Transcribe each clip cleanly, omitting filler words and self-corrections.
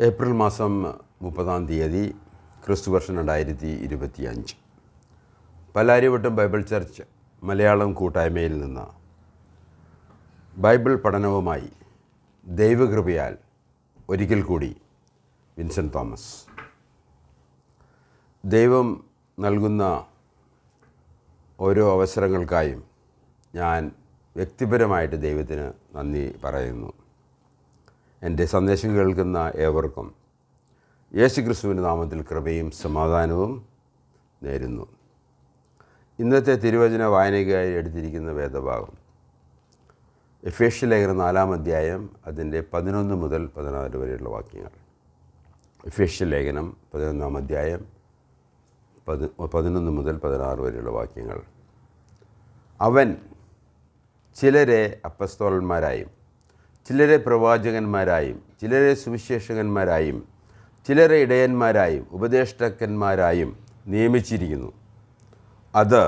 April മാസം 30-ാം തീയതി ക്രിസ്തുവർഷം 2025 പലാരിവട്ടം ബൈബിൾ ചർച്ച് മലയാളം കൂട്ടായ്മയിൽ നിന്ന് ബൈബിൾ പഠനവുമായി ദൈവകൃപയാൽ ഒരിക്കൽ കൂടി വിൻസെൻ്റ് തോമസ്. ദൈവം നൽകുന്ന ഓരോ അവസരങ്ങൾക്കായും ഞാൻ വ്യക്തിപരമായിട്ട് ദൈവത്തിന് നന്ദി പറയുന്നു. എൻ്റെ സന്ദേശം കേൾക്കുന്ന ഏവർക്കും യേശുക്രിസ്തുവിൻ്റെ നാമത്തിൽ കൃപയും സമാധാനവും നേരുന്നു. ഇന്നത്തെ തിരുവചന വായനയ്ക്കായി എടുത്തിരിക്കുന്ന വേദഭാഗം എഫേസ്യ ലേഖനം 4-ാം അധ്യായം അതിൻ്റെ 11 മുതൽ 16 വരെയുള്ള വാക്യങ്ങൾ. എഫേസ്യ ലേഖനം 11-ാം അധ്യായം 11 മുതൽ 16 വരെയുള്ള വാക്യങ്ങൾ. അവൻ ചിലരെ അപ്പസ്തോലന്മാരായും ചിലരെ പ്രവാചകന്മാരായും ചിലരെ സുവിശേഷകന്മാരായും ചിലരെ ഇടയന്മാരായും ഉപദേഷ്ടാക്കന്മാരായും നിയമിച്ചിരിക്കുന്നു. അത്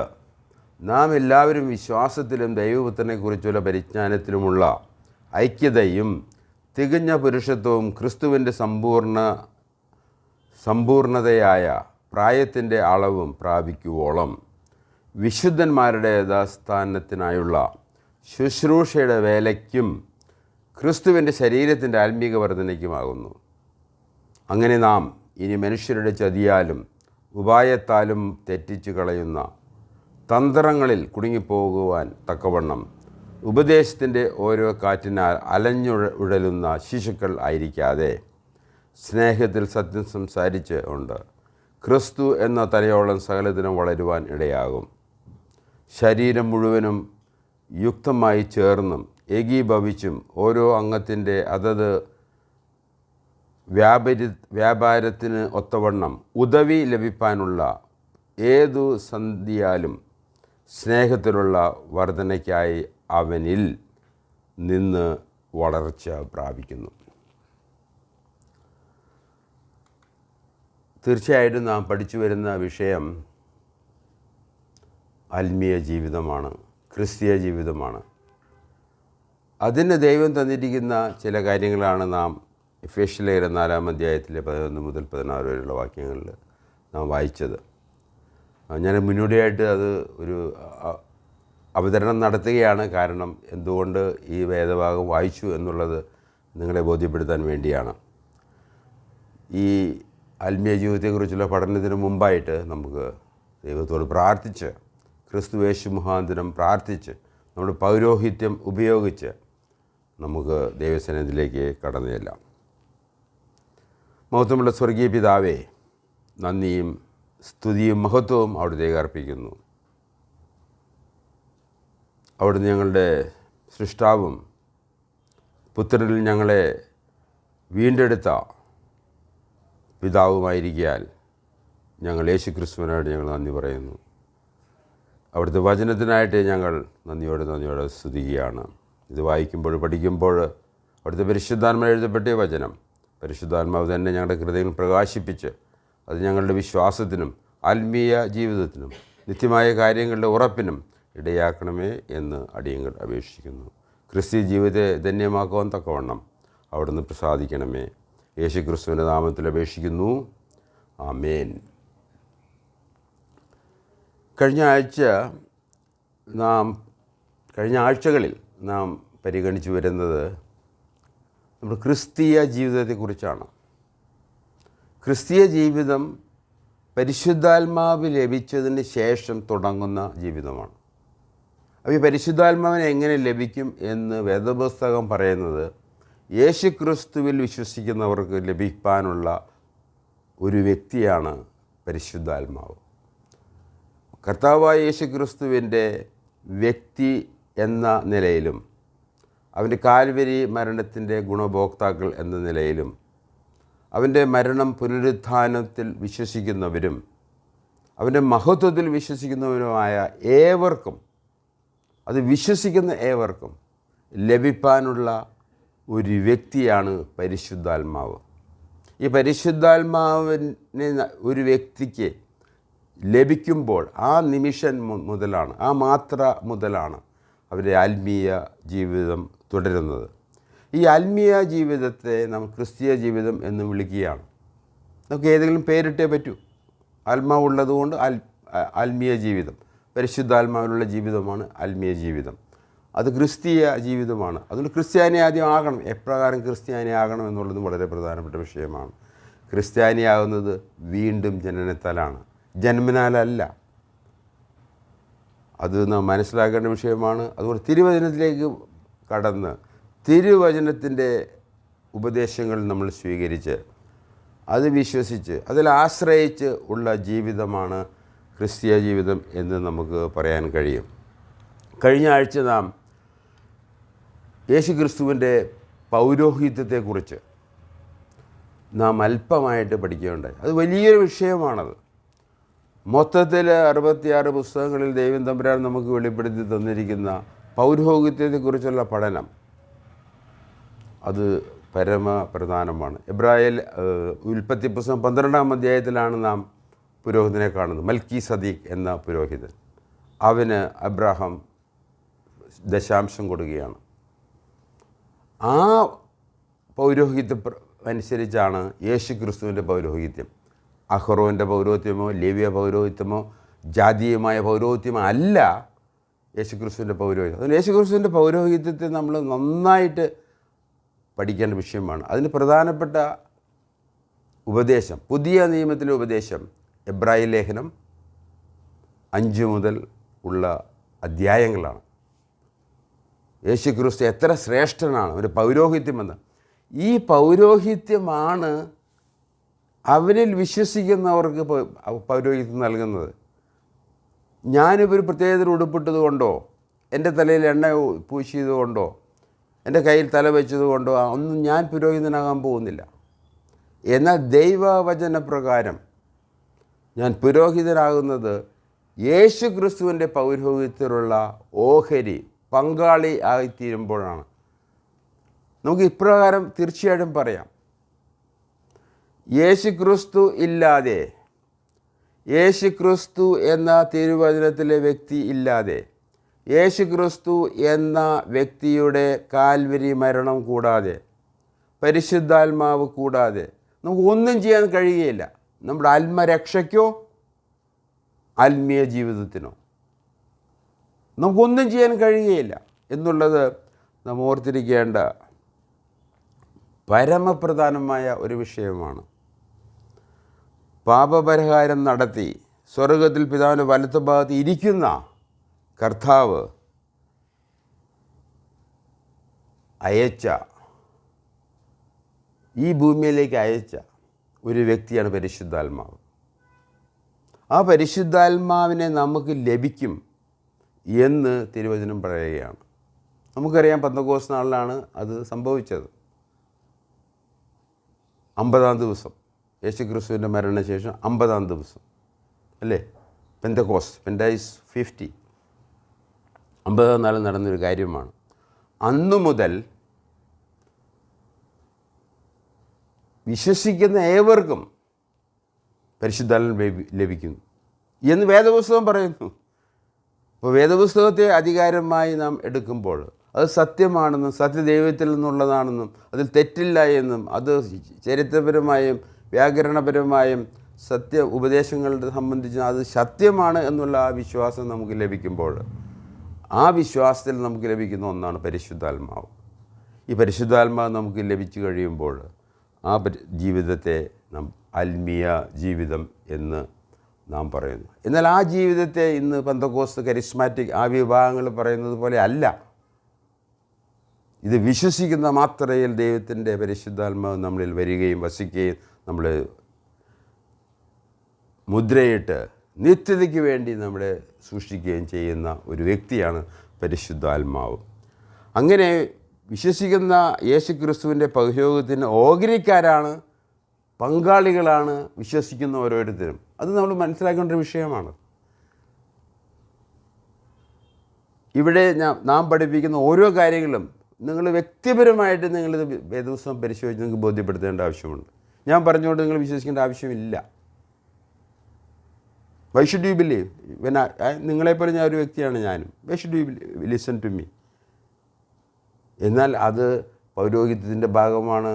നാം എല്ലാവരും വിശ്വാസത്തിലും ദൈവപുത്രനെക്കുറിച്ചുള്ള പരിജ്ഞാനത്തിലുമുള്ള ഐക്യതയും തികഞ്ഞ പുരുഷത്വവും ക്രിസ്തുവിൻ്റെ സമ്പൂർണതയായ പ്രായത്തിൻ്റെ അളവും പ്രാപിക്കുവോളം വിശുദ്ധന്മാരുടെ യഥാസ്ഥാനത്തിനായുള്ള ശുശ്രൂഷയുടെ വേലയ്ക്കും ക്രിസ്തുവിൻ്റെ ശരീരത്തിൻ്റെ ആത്മീക വർധനയ്ക്കുമാകുന്നു. അങ്ങനെ നാം ഇനി മനുഷ്യരുടെ ചതിയാലും ഉപായത്താലും തെറ്റിച്ചു കളയുന്ന തന്ത്രങ്ങളിൽ കുടുങ്ങിപ്പോകുവാൻ തക്കവണ്ണം ഉപദേശത്തിൻ്റെ ഓരോ കാറ്റിനാൽ അലഞ്ഞുഴലുന്ന ശിശുക്കൾ ആയിരിക്കാതെ സ്നേഹത്തിൽ സത്യം സംസാരിച്ച് കൊണ്ട് ക്രിസ്തു എന്ന തലയോളം സകലത്തിനും വളരുവാൻ ഇടയാകും. ശരീരം മുഴുവനും യുക്തമായി ചേർന്നും ഏകീഭവിച്ചും ഓരോ അംഗത്തിൻ്റെ അതത് വ്യാപാരത്തിന് ഒത്തവണ്ണം ഉദവി ലഭിപ്പാനുള്ള ഏതു സന്ധിയാലും സ്നേഹത്തിലുള്ള വർധനയ്ക്കായി അവനിൽ നിന്ന് വളർച്ച പ്രാപിക്കുന്നു. തീർച്ചയായിട്ടും നാം പഠിച്ചു വരുന്ന വിഷയം ആത്മീയ ജീവിതമാണ്, ക്രിസ്തീയ ജീവിതമാണ്. അതിന് ദൈവം തന്നിരിക്കുന്ന ചില കാര്യങ്ങളാണ് നാം എഫേസ്യ ലേഖനം 4-ാം അധ്യായത്തിലെ 11 മുതൽ 16 വരെയുള്ള വാക്യങ്ങളിൽ നാം വായിച്ചത്. ഞാൻ മുന്നോടിയായിട്ട് അത് ഒരു അവതരണം നടത്തുകയാണ്. കാരണം എന്തുകൊണ്ട് ഈ വേദഭാഗം വായിച്ചു എന്നുള്ളത് നിങ്ങളെ ബോധ്യപ്പെടുത്താൻ വേണ്ടിയാണ്. ഈ ആത്മീയ ജീവിതത്തെക്കുറിച്ചുള്ള പഠനത്തിന് മുമ്പായിട്ട് നമുക്ക് ദൈവത്തോട് പ്രാർത്ഥിച്ച് ക്രിസ്തുയേശു മുഖാന്തരം പ്രാർത്ഥിച്ച് നമ്മുടെ പൗരോഹിത്യം ഉപയോഗിച്ച് നമുക്ക് ദൈവസന്നിധിയിലേക്ക് കടന്നു ചെല്ലാം. മഹത്വമുള്ള സ്വർഗീയ പിതാവേ, നന്ദിയും സ്തുതിയും മഹത്വവും അവിടുത്തേക്ക് അർപ്പിക്കുന്നു. അവിടുന്ന് ഞങ്ങളുടെ സൃഷ്ടാവും പുത്രനിൽ ഞങ്ങളെ വീണ്ടെടുത്ത പിതാവുമായിരിക്കാൻ ഞങ്ങൾ യേശുക്രിസ്തുവിനായിട്ട് ഞങ്ങൾ നന്ദി പറയുന്നു. അവിടുത്തെ വചനത്തിനായിട്ട് ഞങ്ങൾ നന്ദിയോടെ സ്തുതിക്കുകയാണ്. ഇത് വായിക്കുമ്പോൾ പഠിക്കുമ്പോൾ അവിടുത്തെ പരിശുദ്ധാത്മാവ് എഴുതപ്പെട്ട വചനം പരിശുദ്ധാത്മാവ് തന്നെ ഞങ്ങളുടെ ഹൃദയങ്ങൾ പ്രകാശിപ്പിച്ച് അത് ഞങ്ങളുടെ വിശ്വാസത്തിനും ആത്മീയ ജീവിതത്തിനും നിത്യമായ കാര്യങ്ങളുടെ ഉറപ്പിനും ഇടയാക്കണമേ എന്ന് അടിയങ്ങൾ അപേക്ഷിക്കുന്നു. ക്രിസ്തീയ ജീവിതത്തെ ധന്യമാക്കുവാൻ തക്കവണ്ണം അവിടുന്ന് പ്രസാദിക്കണമേ. യേശുക്രിസ്തുവിൻ്റെ നാമത്തിൽ അപേക്ഷിക്കുന്നു, ആമേൻ. കഴിഞ്ഞ ആഴ്ചകളിൽ നാം പരിഗണിച്ചു വരുന്നത് നമ്മുടെ ക്രിസ്തീയ ജീവിതത്തെക്കുറിച്ചാണ്. ക്രിസ്തീയ ജീവിതം പരിശുദ്ധാത്മാവ് ലഭിച്ചതിന് ശേഷം തുടങ്ങുന്ന ജീവിതമാണ്. അപ്പോൾ ഈ പരിശുദ്ധാത്മാവിനെ എങ്ങനെ ലഭിക്കും എന്ന് വേദപുസ്തകം പറയുന്നത് യേശുക്രിസ്തുവിൽ വിശ്വസിക്കുന്നവർക്ക് ലഭിക്കാനുള്ള ഒരു വ്യക്തിയാണ് പരിശുദ്ധാത്മാവ്. കർത്താവായ യേശുക്രിസ്തുവിൻ്റെ വ്യക്തി എന്ന നിലയിലും അവൻ്റെ കാൽവരി മരണത്തിൻ്റെ ഗുണഭോക്താക്കൾ എന്ന നിലയിലും അവൻ്റെ മരണം പുനരുത്ഥാനത്തിൽ വിശ്വസിക്കുന്നവരും അവൻ്റെ മഹത്വത്തിൽ വിശ്വസിക്കുന്നവരുമായ ഏവർക്കും, അത് വിശ്വസിക്കുന്ന ഏവർക്കും ലഭിക്കാനുള്ള ഒരു വ്യക്തിയാണ് പരിശുദ്ധാത്മാവ്. ഈ പരിശുദ്ധാത്മാവിനെ ഒരു വ്യക്തിക്ക് ലഭിക്കുമ്പോൾ ആ നിമിഷം മുതലാണ്, ആ മാത്ര മുതലാണ് അവരുടെ ആത്മീയ ജീവിതം തുടരുന്നത്. ഈ ആത്മീയ ജീവിതത്തെ നാം ക്രിസ്തീയ ജീവിതം എന്ന് വിളിക്കുകയാണ്. നമുക്ക് ഏതെങ്കിലും പേരിട്ടേ പറ്റൂ. ആത്മാവുള്ളതുകൊണ്ട് ആത്മീയ ജീവിതം, പരിശുദ്ധാത്മാവിലുള്ള ജീവിതമാണ് ആത്മീയ ജീവിതം. അത് ക്രിസ്തീയ ജീവിതമാണ്. അതുകൊണ്ട് ക്രിസ്ത്യാനി ആദ്യം ആകണം. എപ്രകാരം ക്രിസ്ത്യാനി ആകണം എന്നുള്ളത് വളരെ പ്രധാനപ്പെട്ട വിഷയമാണ്. ക്രിസ്ത്യാനിയാകുന്നത് വീണ്ടും ജനനത്താലാണ്, ജന്മനാലല്ല. അത് നാം മനസ്സിലാക്കേണ്ട വിഷയമാണ്. അതുകൊണ്ട് തിരുവചനത്തിലേക്ക് കടന്ന് തിരുവചനത്തിൻ്റെ ഉപദേശങ്ങൾ നമ്മൾ സ്വീകരിച്ച് അത് വിശ്വസിച്ച് അതിൽ ആശ്രയിച്ച് ഉള്ള ജീവിതമാണ് ക്രിസ്തീയ ജീവിതം എന്ന് നമുക്ക് പറയാൻ കഴിയും. കഴിഞ്ഞ ആഴ്ച നാം യേശുക്രിസ്തുവിൻ്റെ പൗരോഹിത്യത്തെക്കുറിച്ച് നാം അല്പമായിട്ട് പഠിക്കുകയുണ്ടായി. അത് വലിയൊരു വിഷയമാണത്. മൊത്തത്തിൽ 66 പുസ്തകങ്ങളിൽ ദൈവം തമ്പുരാൻ നമുക്ക് വെളിപ്പെടുത്തി തന്നിരിക്കുന്ന പൗരോഹിത്യത്തെക്കുറിച്ചുള്ള പഠനം അത് പരമപ്രധാനമാണ്. എബ്രായയിൽ ഉൽപ്പത്തി പുസ്തകം 12-ാം അധ്യായത്തിലാണ് നാം പുരോഹിതനെ കാണുന്നത്. മൽക്കീസദീഖ് എന്ന പുരോഹിതൻ. അവന് അബ്രാഹാം ദശാംശം കൊടുക്കുകയാണ്. ആ പൗരോഹിത്യം അനുസരിച്ചാണ് യേശുക്രിസ്തുവിൻ്റെ പൗരോഹിത്യം. അഹ്റോൻ്റെ പൗരോഹിത്യമോ ലേവ്യ പൗരോഹിത്യമോ ജാതീയമായ പൗരോഹിത്യമോ അല്ല യേശുക്രിസ്തുവിൻ്റെ പൗരോഹിത്യം. അതുകൊണ്ട് യേശുക്രിസ്തുവിൻ്റെ പൗരോഹിത്യത്തെ നമ്മൾ നന്നായിട്ട് പഠിക്കേണ്ട വിഷയമാണ്. അതിന് പ്രധാനപ്പെട്ട ഉപദേശം, പുതിയ നിയമത്തിലെ ഉപദേശം എബ്രായ ലേഖനം 5 മുതൽ ഉള്ള അധ്യായങ്ങളാണ്. യേശുക്രിസ്തു എത്ര ശ്രേഷ്ഠനാണ്, ഒരു പൗരോഹിത്യമെന്ന്. ഈ പൗരോഹിത്യമാണ് അവനിൽ വിശ്വസിക്കുന്നവർക്ക് പൗരോഹിത്യം നൽകുന്നത്. ഞാനിപ്പോൾ ഒരു പ്രത്യേകതയിൽ ഉടുപ്പിട്ടത് കൊണ്ടോ, എൻ്റെ തലയിൽ എണ്ണ പൂശിയത് കൊണ്ടോ, എൻ്റെ കയ്യിൽ തല വെച്ചത് കൊണ്ടോ ഒന്നും ഞാൻ പുരോഹിതനാകാൻ പോകുന്നില്ല. എന്നാൽ ദൈവവചനപ്രകാരം ഞാൻ പുരോഹിതനാകുന്നത് യേശു ക്രിസ്തുവിൻ്റെ പൗരോഹിത്യത്തിലുള്ള ഓഹരി പങ്കാളി ആയിത്തീരുമ്പോഴാണ്. നമുക്ക് ഇപ്രകാരം തീർച്ചയായിട്ടും പറയാം, യേശു ക്രിസ്തു ഇല്ലാതെ, യേശു ക്രിസ്തു എന്ന തിരുവചനത്തിലെ വ്യക്തി ഇല്ലാതെ, യേശു ക്രിസ്തു എന്ന വ്യക്തിയുടെ കാൽവരി മരണം കൂടാതെ, പരിശുദ്ധാത്മാവ് കൂടാതെ നമുക്ക് ഒന്നും ചെയ്യാൻ കഴിയുകയില്ല. നമ്മുടെ ആത്മരക്ഷയ്ക്കോ ആത്മീയ ജീവിതത്തിനോ നമുക്കൊന്നും ചെയ്യാൻ കഴിയുകയില്ല എന്നുള്ളത് നാം ഓർത്തിരിക്കേണ്ട പരമപ്രധാനമായ ഒരു വിഷയമാണ്. പാപപരിഹാരം നടത്തി സ്വർഗത്തിൽ പിതാവിൻ്റെ വലത്തുഭാഗത്ത് ഇരിക്കുന്ന കർത്താവ് അയച്ച, ഈ ഭൂമിയിലേക്ക് അയച്ച ഒരു വ്യക്തിയാണ് പരിശുദ്ധാത്മാവ്. ആ പരിശുദ്ധാത്മാവിനെ നമുക്ക് ലഭിക്കും എന്ന് തിരുവചനം പറയുകയാണ്. നമുക്കറിയാം, പെന്തക്കോസ്ത് നാളിലാണ് അത് സംഭവിച്ചത്. 50-ാം ദിവസം, യേശുക്രിസ്തുവിൻ്റെ മരണശേഷം 50-ാം ദിവസം അല്ലേ പെന്തക്കോസ്ത്. പെൻഡൈസ് 50, 50-ാം നാളിൽ നടന്നൊരു കാര്യമാണ്. അന്നു മുതൽ വിശ്വസിക്കുന്ന ഏവർക്കും പരിശുദ്ധാത്മാവ് ലഭിക്കുന്നു എന്ന് വേദപുസ്തകം പറയുന്നു. അപ്പോൾ വേദപുസ്തകത്തെ അധികാരമായി നാം എടുക്കുമ്പോൾ അത് സത്യമാണെന്നും സത്യദൈവത്തിൽ നിന്നുള്ളതാണെന്നും അതിൽ തെറ്റില്ല എന്നും അത് ചരിത്രപരമായും വ്യാകരണപരമായും സത്യ ഉപദേശങ്ങളെ സംബന്ധിച്ച് അത് സത്യമാണ് എന്നുള്ള ആ വിശ്വാസം നമുക്ക് ലഭിക്കുമ്പോൾ, ആ വിശ്വാസത്തിൽ നമുക്ക് ലഭിക്കുന്ന ഒന്നാണ് പരിശുദ്ധാത്മാവ്. ഈ പരിശുദ്ധാത്മാവ് നമുക്ക് ലഭിച്ചു കഴിയുമ്പോൾ ആ ജീവിതത്തെ നാം ആത്മീയ ജീവിതം എന്ന് നാം പറയുന്നു. എന്നാൽ ആ ജീവിതത്തെ ഇന്ന് പെന്തക്കോസ്ത്, കരിസ്മാറ്റിക് ആ വിഭാഗങ്ങൾ പറയുന്നത് പോലെ അല്ല. ഇത് വിശ്വസിക്കുന്ന മാത്രയിൽ ദൈവത്തിൻ്റെ പരിശുദ്ധാത്മാവ് നമ്മളിൽ വരികയും വസിക്കുകയും നമ്മൾ മുദ്രയിട്ട് നിത്യതയ്ക്ക് വേണ്ടി നമ്മളെ സൂക്ഷിക്കുകയും ചെയ്യുന്ന ഒരു വ്യക്തിയാണ് പരിശുദ്ധാത്മാവ്. അങ്ങനെ വിശ്വസിക്കുന്ന യേശുക്രിസ്തുവിൻ്റെ പൗരോഹിത്യത്തിന് ഓഹരിക്കാരാണ്, പങ്കാളികളാണ് വിശ്വസിക്കുന്ന ഓരോരുത്തരും. അത് നമ്മൾ മനസ്സിലാക്കേണ്ട ഒരു വിഷയമാണ്. ഇവിടെ നാം പഠിപ്പിക്കുന്ന ഓരോ കാര്യങ്ങളും നിങ്ങൾ വ്യക്തിപരമായിട്ട് നിങ്ങളിത് വേദപുസ്തകം പരിശോധിച്ച് നിങ്ങൾക്ക് ബോധ്യപ്പെടുത്തേണ്ട ആവശ്യമുണ്ട്. ഞാൻ പറഞ്ഞുകൊണ്ട് നിങ്ങൾ വിശ്വസിക്കേണ്ട ആവശ്യമില്ല. Why should you believe? നിങ്ങളെപ്പോലെ ഞാൻ ഒരു വ്യക്തിയാണ് ഞാനും. Why should you listen to me? എന്നാൽ അത് പൗരോഹിത്യത്തിൻ്റെ ഭാഗമാണ്,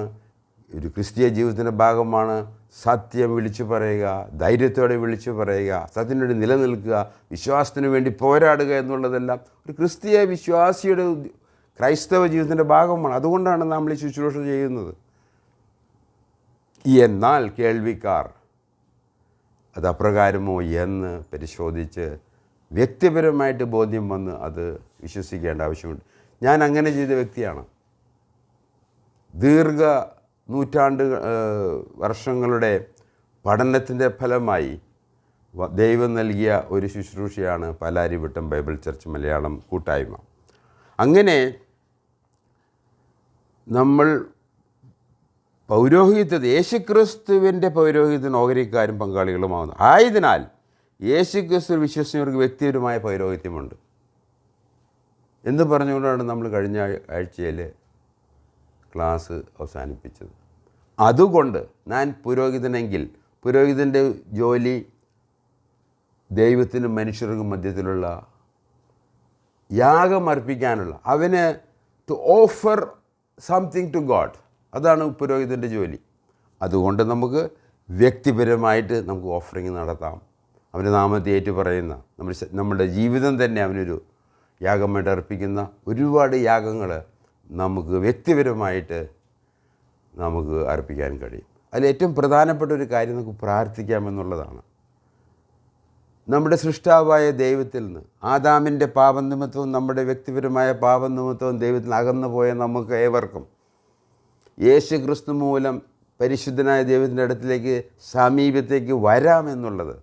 ഒരു ക്രിസ്തീയ ജീവിതത്തിൻ്റെ ഭാഗമാണ്. സത്യം വിളിച്ചു പറയുക, ധൈര്യത്തോടെ വിളിച്ചു പറയുക, സത്യത്തിന് വേണ്ടി നിലനിൽക്കുക, വിശ്വാസത്തിന് വേണ്ടി പോരാടുക എന്നുള്ളതെല്ലാം ഒരു ക്രിസ്തീയ വിശ്വാസിയുടെ ക്രൈസ്തവ ജീവിതത്തിൻ്റെ ഭാഗമാണ്. അതുകൊണ്ടാണ് നമ്മൾ ഈ ശുശ്രൂഷ ചെയ്യുന്നത്. എന്നാൽ കേൾവിക്കാർ അത് അപ്രകാരമോ എന്ന് പരിശോധിച്ച് വ്യക്തിപരമായിട്ട് ബോധ്യം വന്ന് അത് വിശ്വസിക്കേണ്ട ആവശ്യമുണ്ട്. ഞാൻ അങ്ങനെ ചെയ്ത വ്യക്തിയാണ്. ദീർഘ നൂറ്റാണ്ട് വർഷങ്ങളുടെ പഠനത്തിൻ്റെ ഫലമായി ദൈവം നൽകിയ ഒരു ശുശ്രൂഷയാണ് പാലാരിവട്ടം ബൈബിൾ ചർച്ച് മലയാളം കൂട്ടായ്മ. അങ്ങനെ നമ്മൾ പൗരോഹിത്യത്തിൽ യേശുക്രിസ്തുവിൻ്റെ പൗരോഹിത്യത്തിന് ഓഹരിക്കാരും പങ്കാളികളുമാകുന്നു. ആയതിനാൽ യേശുക്രിസ്തു വിശ്വസിച്ചവർക്ക് വ്യക്തിപരമായ പൗരോഹിത്യമുണ്ട് എന്ന് പറഞ്ഞുകൊണ്ടാണ് നമ്മൾ കഴിഞ്ഞ ആഴ്ചയിൽ ക്ലാസ് അവസാനിപ്പിച്ചത്. അതുകൊണ്ട് ഞാൻ പുരോഹിതനെങ്കിൽ പുരോഹിതൻ്റെ ജോലി ദൈവത്തിനും മനുഷ്യർക്കും മധ്യത്തിലുള്ള യാഗം അർപ്പിക്കാനുള്ള, അവന് to offer something to God, അതാണ് പുരോഹിതൻ്റെ ജോലി. അതുകൊണ്ട് നമുക്ക് വ്യക്തിപരമായിട്ട് നമുക്ക് ഓഫറിങ് നടത്താം. അവൻ്റെ നാമത്തെ ഏറ്റു പറയുന്ന നമ്മുടെ ജീവിതം തന്നെ അവനൊരു യാഗമായിട്ട് അർപ്പിക്കുന്ന ഒരുപാട് യാഗങ്ങൾ നമുക്ക് വ്യക്തിപരമായിട്ട് നമുക്ക് അർപ്പിക്കാൻ കഴിയും. അതിൽ ഏറ്റവും പ്രധാനപ്പെട്ട ഒരു കാര്യം നമുക്ക് പ്രാർത്ഥിക്കാമെന്നുള്ളതാണ്. നമ്മുടെ സൃഷ്ടാവായ ദൈവത്തിൽ നിന്ന് ആദാമിൻ്റെ പാപനിമിത്തവും നമ്മുടെ വ്യക്തിപരമായ പാപനിമിത്തവും ദൈവത്തിൽ അകന്നു പോയ നമുക്ക് ഏവർക്കും യേശു ക്രിസ്തു മൂലം പരിശുദ്ധനായ ദൈവത്തിൻ്റെ അടുത്തിലേക്ക് സമീപത്തേക്ക് വരാമെന്നുള്ളത്,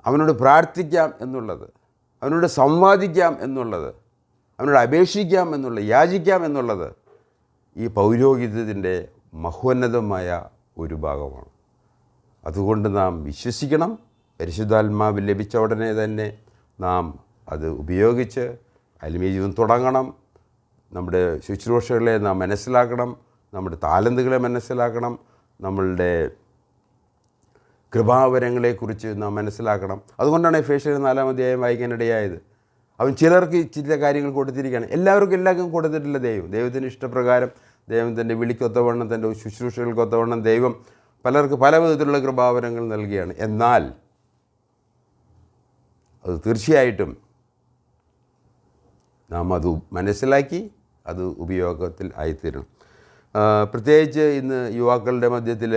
അവനോട് പ്രാർത്ഥിക്കാം എന്നുള്ളത്, അവനോട് സംവാദിക്കാം എന്നുള്ളത്, അവനോട് അപേക്ഷിക്കാം എന്നുള്ളത്, യാചിക്കാം എന്നുള്ളത് ഈ പൗരോഹിത്യത്തിൻ്റെ മഹോന്നതമായ ഒരു ഭാഗമാണ്. അതുകൊണ്ട് നാം വിശ്വസിക്കണം. പരിശുദ്ധാത്മാവ് ലഭിച്ച ഉടനെ തന്നെ നാം അത് ഉപയോഗിച്ച് ആത്മീയ ജീവിതം തുടങ്ങണം. നമ്മുടെ ശുശ്രൂഷകളെ നാം മനസ്സിലാക്കണം, നമ്മുടെ താലന്തുകളെ മനസ്സിലാക്കണം, നമ്മളുടെ കൃപാവരങ്ങളെക്കുറിച്ച് നാം മനസ്സിലാക്കണം. അതുകൊണ്ടാണ് എഫേസ്യർ 4-ാം അധ്യായം വായിക്കാനിടയായത്. അവൻ ചിലർക്ക് ചില കാര്യങ്ങൾ കൊടുത്തിരിക്കുകയാണ്. എല്ലാവർക്കും കൊടുത്തിട്ടില്ല. ദൈവത്തിന് ഇഷ്ടപ്രകാരം ദൈവം തൻ്റെ വിളിക്കൊത്തവണ്ണം, തൻ്റെ ശുശ്രൂഷകൾക്കൊത്തവണ്ണം ദൈവം പലർക്ക് പല വിധത്തിലുള്ള കൃപാവരങ്ങൾ നൽകുകയാണ്. എന്നാൽ അത് തീർച്ചയായിട്ടും നാം അത് മനസ്സിലാക്കി അത് ഉപയോഗത്തിൽ ആയിത്തീരണം. പ്രത്യേകിച്ച് ഇന്ന് യുവാക്കളുടെ മധ്യത്തിൽ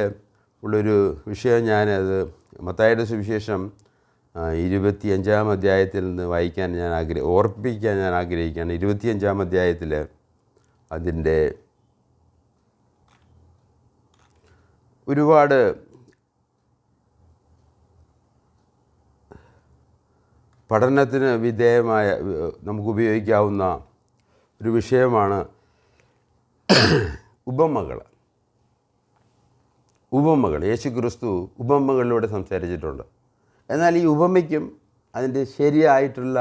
ഉള്ളൊരു വിഷയം, ഞാനത് മത്തായിയുടെ സുവിശേഷം 25-ാം അധ്യായത്തിൽ നിന്ന് വായിക്കാൻ ഓർപ്പിക്കാൻ ഞാൻ ആഗ്രഹിക്കുകയാണ്. 25-ാം അധ്യായത്തിൽ അതിൻ്റെ ഒരുപാട് പഠനത്തിന് വിധേയമായ നമുക്ക് ഉപയോഗിക്കാവുന്ന ഒരു വിഷയമാണ് ഉപമകൾ. യേശു ക്രിസ്തു ഉപമകളിലൂടെ സംസാരിച്ചിട്ടുണ്ട്. എന്നാൽ ഈ ഉപമയ്ക്കും അതിൻ്റെ ശരിയായിട്ടുള്ള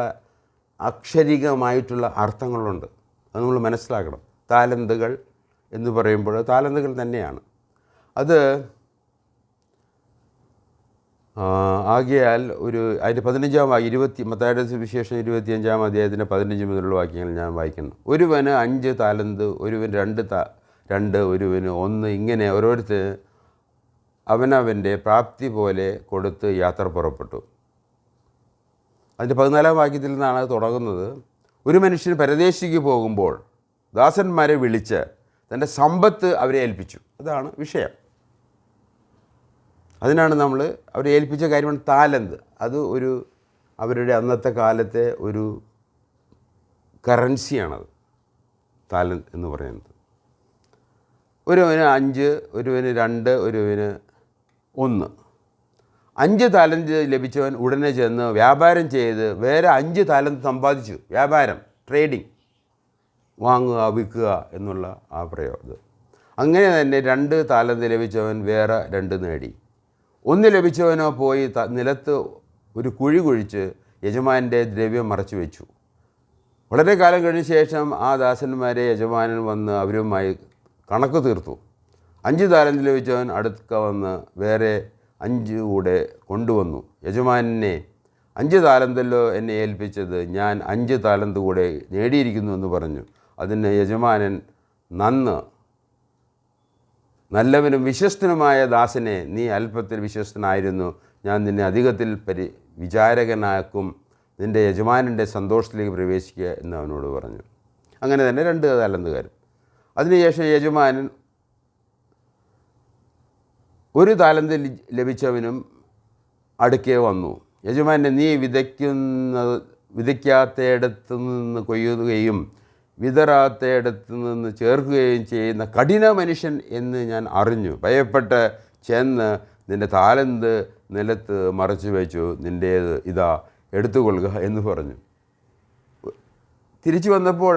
അക്ഷരികമായിട്ടുള്ള അർത്ഥങ്ങളുണ്ട്. അത് നമ്മൾ മനസ്സിലാക്കണം. താലന്തുകൾ എന്ന് പറയുമ്പോൾ താലന്തുകൾ തന്നെയാണ് അത്. ആകയാൽ അതിൻ്റെ 15-ാം മത്തായിയുടെ സുവിശേഷം 25-ാം അധ്യായത്തിൻ്റെ 15 മുതലുള്ള വാക്യങ്ങൾ ഞാൻ വായിക്കുന്നു. ഒരുവന് 5 താലന്ത്, ഒരുവന് 2, ഒരുവന് 1, ഇങ്ങനെ ഓരോരുത്തർ അവനവൻ്റെ പ്രാപ്തി പോലെ കൊടുത്ത് യാത്ര പുറപ്പെട്ടു. അതിൻ്റെ 14-ാം വാക്യത്തിൽ നിന്നാണ് അത് തുടങ്ങുന്നത്. ഒരു മനുഷ്യൻ പരദേശിക്ക് പോകുമ്പോൾ ദാസന്മാരെ വിളിച്ച് തൻ്റെ സമ്പത്ത് അവരെ ഏൽപ്പിച്ചു. അതാണ് വിഷയം. അതിനാണ് നമ്മൾ അവരെ ഏൽപ്പിച്ച കാര്യമാണ് താലന്ത്. അത് അവരുടെ അന്നത്തെ കാലത്തെ ഒരു കറൻസിയാണത്, താലന്ത് എന്ന് പറയുന്നത്. ഒരുവന് 5, ഒരുവന് 2, ഒരുവന് 1. 5 താലന്ത് ലഭിച്ചവൻ ഉടനെ ചെന്ന് വ്യാപാരം ചെയ്ത് വേറെ 5 താലന്ത് സമ്പാദിച്ചു. വ്യാപാരം, ട്രേഡിങ്, വാങ്ങുക വിൽക്കുക എന്നുള്ള ആ പ്രയോഗം. അങ്ങനെ തന്നെ 2 താലന്ത് ലഭിച്ചവൻ വേറെ 2 നേടി. 1 ലഭിച്ചവനോ പോയി നിലത്ത് ഒരു കുഴി കുഴിച്ച് യജമാനൻ്റെ ദ്രവ്യം മറച്ചു വെച്ചു. വളരെ കാലം കഴിഞ്ഞ ശേഷം ആ ദാസന്മാരെ യജമാനൻ വന്ന് അവരുമായി കണക്ക് തീർത്തു. 5 താലന്ത് ലഭിച്ചവൻ അടുക്ക വന്ന് വേറെ 5 കൂടെ കൊണ്ടുവന്നു. യജമാനെ, 5 താലന്തല്ലോ എന്നെ ഏൽപ്പിച്ചത്, ഞാൻ 5 താലന്ത് കൂടെ നേടിയിരിക്കുന്നു എന്ന് പറഞ്ഞു. അതിന് യജമാനൻ നന്ന്, നല്ലവനും വിശ്വസ്തനുമായ ദാസനെ, നീ അല്പത്തിൽ വിശ്വസ്തനായിരുന്നു, ഞാൻ നിന്നെ അധികത്തിൽ വിചാരകനാക്കും, നിൻ്റെ യജമാനൻ്റെ സന്തോഷത്തിലേക്ക് പ്രവേശിക്കുക എന്ന് അവനോട് പറഞ്ഞു. അങ്ങനെ തന്നെ 2 താലന്തുകാരും. അതിനുശേഷം യജമാനൻ 1 താലന്ത് ലഭിച്ചവനും അടുക്കെ വന്നു. യജമാനെ, നീ വിതയ്ക്കാത്തയിടത്തു നിന്ന് കൊയ്യുകയും വിതറാത്തയിടത്തു നിന്ന് ചേർക്കുകയും ചെയ്യുന്ന കഠിന മനുഷ്യൻ എന്ന് ഞാൻ അറിഞ്ഞു. ഭയപ്പെട്ട് ചെന്ന് നിൻ്റെ താലന്ത് നിലത്ത് മറച്ചു വെച്ചു, നിൻ്റേത് ഇതാ എടുത്തുകൊള്ളുക എന്ന് പറഞ്ഞു. തിരിച്ചു വന്നപ്പോൾ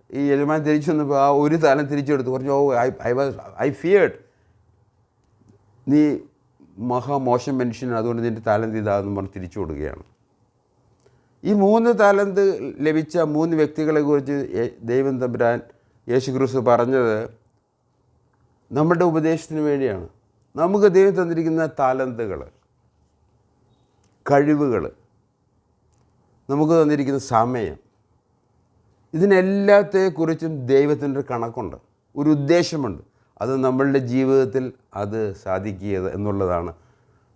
ഈ യജമാൻ തിരിച്ചു വന്നപ്പോൾ ആ 1 താലന്ത് തിരിച്ചെടുത്തു. പറഞ്ഞു, ഐ ഫിയേർഡ്, നീ മഹാമോശം മനുഷ്യനാണ്, അതുകൊണ്ട് നിൻ്റെ താലന്ത് ഇതാന്ന് പറഞ്ഞ് തിരിച്ചു കൊടുക്കുകയാണ്. ഈ 3 താലന്ത് ലഭിച്ച 3 വ്യക്തികളെക്കുറിച്ച് ദൈവം തമ്പുരാൻ യേശുക്രിസ്തു പറഞ്ഞത് നമ്മുടെ ഉപദേശത്തിന് വേണ്ടിയാണ്. നമുക്ക് ദൈവം തന്നിരിക്കുന്ന താലന്തുകൾ, കഴിവുകൾ, നമുക്ക് തന്നിരിക്കുന്ന സമയം, ഇതിനെല്ലാത്തെക്കുറിച്ചും ദൈവത്തിൻ്റെ കണക്കുണ്ട്, ഒരു ഉദ്ദേശമുണ്ട്. അത് നമ്മളുടെ ജീവിതത്തിൽ അത് സാധിക്കുക എന്നുള്ളതാണ്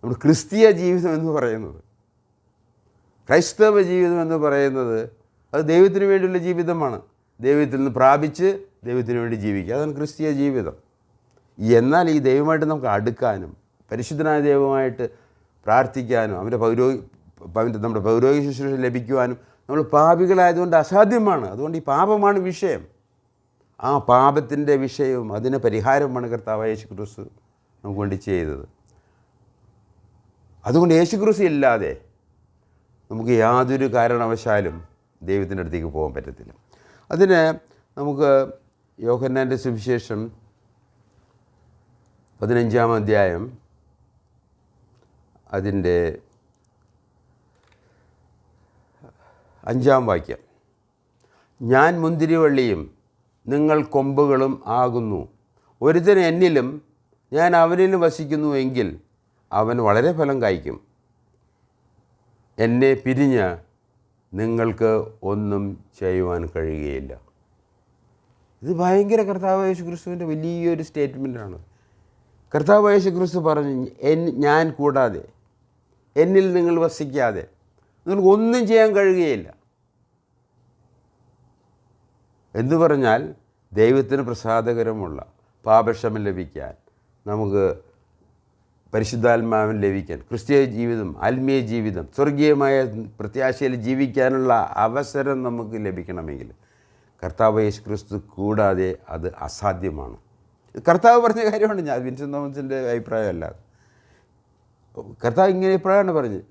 നമ്മുടെ ക്രിസ്തീയ ജീവിതം എന്ന് പറയുന്നത്. ക്രൈസ്തവ ജീവിതം എന്ന് പറയുന്നത് അത് ദൈവത്തിന് വേണ്ടിയുള്ള ജീവിതമാണ്. ദൈവത്തിൽ നിന്ന് പ്രാപിച്ച് ദൈവത്തിന് വേണ്ടി ജീവിക്കുക, അതാണ് ക്രിസ്തീയ ജീവിതം. എന്നാൽ ഈ ദൈവമായിട്ട് നമുക്ക് അടുക്കാനും പരിശുദ്ധനായ ദൈവമായിട്ട് പ്രാർത്ഥിക്കാനും നമ്മുടെ പൗരോഹിക ശുശ്രൂഷ ലഭിക്കുവാനും നമ്മൾ പാപികളായതുകൊണ്ട് അസാധ്യമാണ്. അതുകൊണ്ട് ഈ പാപമാണ് വിഷയം. ആ പാപത്തിൻ്റെ വിഷയവും അതിന് പരിഹാരമാണ് കർത്താവായ യേശുക്രിസ്തു നമുക്ക് വേണ്ടി ചെയ്തത്. അതുകൊണ്ട് യേശുക്രിസ്തു ഇല്ലാതെ നമുക്ക് യാതൊരു കാരണവശാലും ദൈവത്തിൻ്റെ അടുത്തേക്ക് പോകാൻ പറ്റത്തില്ല. അതിന് നമുക്ക് യോഹന്നാൻ്റെ സുവിശേഷം 15-ാം അധ്യായം അതിൻ്റെ 5-ാം വാക്യം, ഞാൻ മുന്തിരിവള്ളിയും നിങ്ങൾ കൊമ്പുകളും ആകുന്നു, ഒരുത്തൻ എന്നിലും ഞാൻ അവനിലും വസിക്കുന്നു എങ്കിൽ അവൻ വളരെ ഫലം കായ്ക്കും. എന്നെ പിരിഞ്ഞ് നിങ്ങൾക്ക് ഒന്നും ചെയ്യുവാൻ കഴിയുകയില്ല. ഇത് ഭയങ്കര കർത്താവ് യേശുക്രിസ്തുവിൻ്റെ വലിയൊരു സ്റ്റേറ്റ്മെൻറ്റാണ്. കർത്താവ് യേശുക്രിസ്തു പറഞ്ഞു, ഞാൻ കൂടാതെ, എന്നിൽ നിങ്ങൾ വസിക്കാതെ നിങ്ങൾക്ക് ഒന്നും ചെയ്യാൻ കഴിയുകയില്ല എന്ന് പറഞ്ഞാൽ ദൈവത്തിന് പ്രസാദകരമുള്ള പാപക്ഷമം ലഭിക്കാൻ, നമുക്ക് പരിശുദ്ധാത്മാവിന് ലഭിക്കാൻ, ക്രിസ്തീയ ജീവിതം, ആത്മീയ ജീവിതം, സ്വർഗീയമായ പ്രത്യാശയിൽ ജീവിക്കാനുള്ള അവസരം നമുക്ക് ലഭിക്കണമെങ്കിൽ കർത്താവ് യേശു ക്രിസ്തു കൂടാതെ അത് അസാധ്യമാണ്. കർത്താവ് പറഞ്ഞ കാര്യമാണ്, ഞാൻ വിൻസെൻ്റ് തോമസിൻ്റെ അഭിപ്രായമല്ല. കർത്താവ് ഇങ്ങനെ ഇപ്പോഴാണ് പറഞ്ഞത്,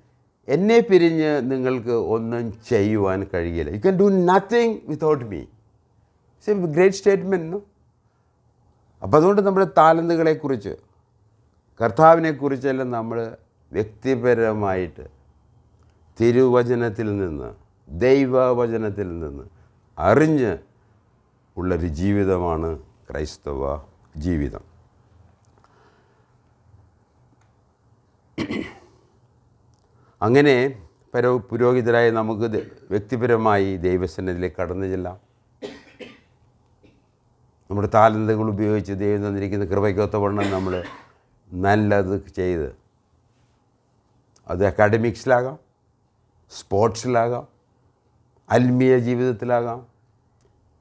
എന്നെ പിരിഞ്ഞ് നിങ്ങൾക്ക് ഒന്നും ചെയ്യുവാൻ കഴിയില്ല. You can do nothing without me. It's A great statement. അപ്പോൾ അതുകൊണ്ട് നമ്മുടെ താലന്തുകളെക്കുറിച്ച്, കർത്താവിനെക്കുറിച്ചെല്ലാം നമ്മൾ വ്യക്തിപരമായിട്ട് തിരുവചനത്തിൽ നിന്ന്, ദൈവവചനത്തിൽ നിന്ന് അറിഞ്ഞ് ഉള്ളൊരു ജീവിതമാണ് ക്രൈസ്തവ ജീവിതം. അങ്ങനെ പുരോഹിതരായി നമുക്ക് വ്യക്തിപരമായി ദൈവസന്നിധിയിലേക്ക് കടന്നു ചെല്ലാം. നമ്മുടെ താലന്തുകൾ ഉപയോഗിച്ച് ദൈവം തന്നിരിക്കുന്ന കൃപയ്ക്കൊത്തവണ്ണം നമ്മൾ നല്ലത് ചെയ്ത്, അത് അക്കാഡമിക്സിലാകാം, സ്പോർട്സിലാകാം, ആത്മീയ ജീവിതത്തിലാകാം,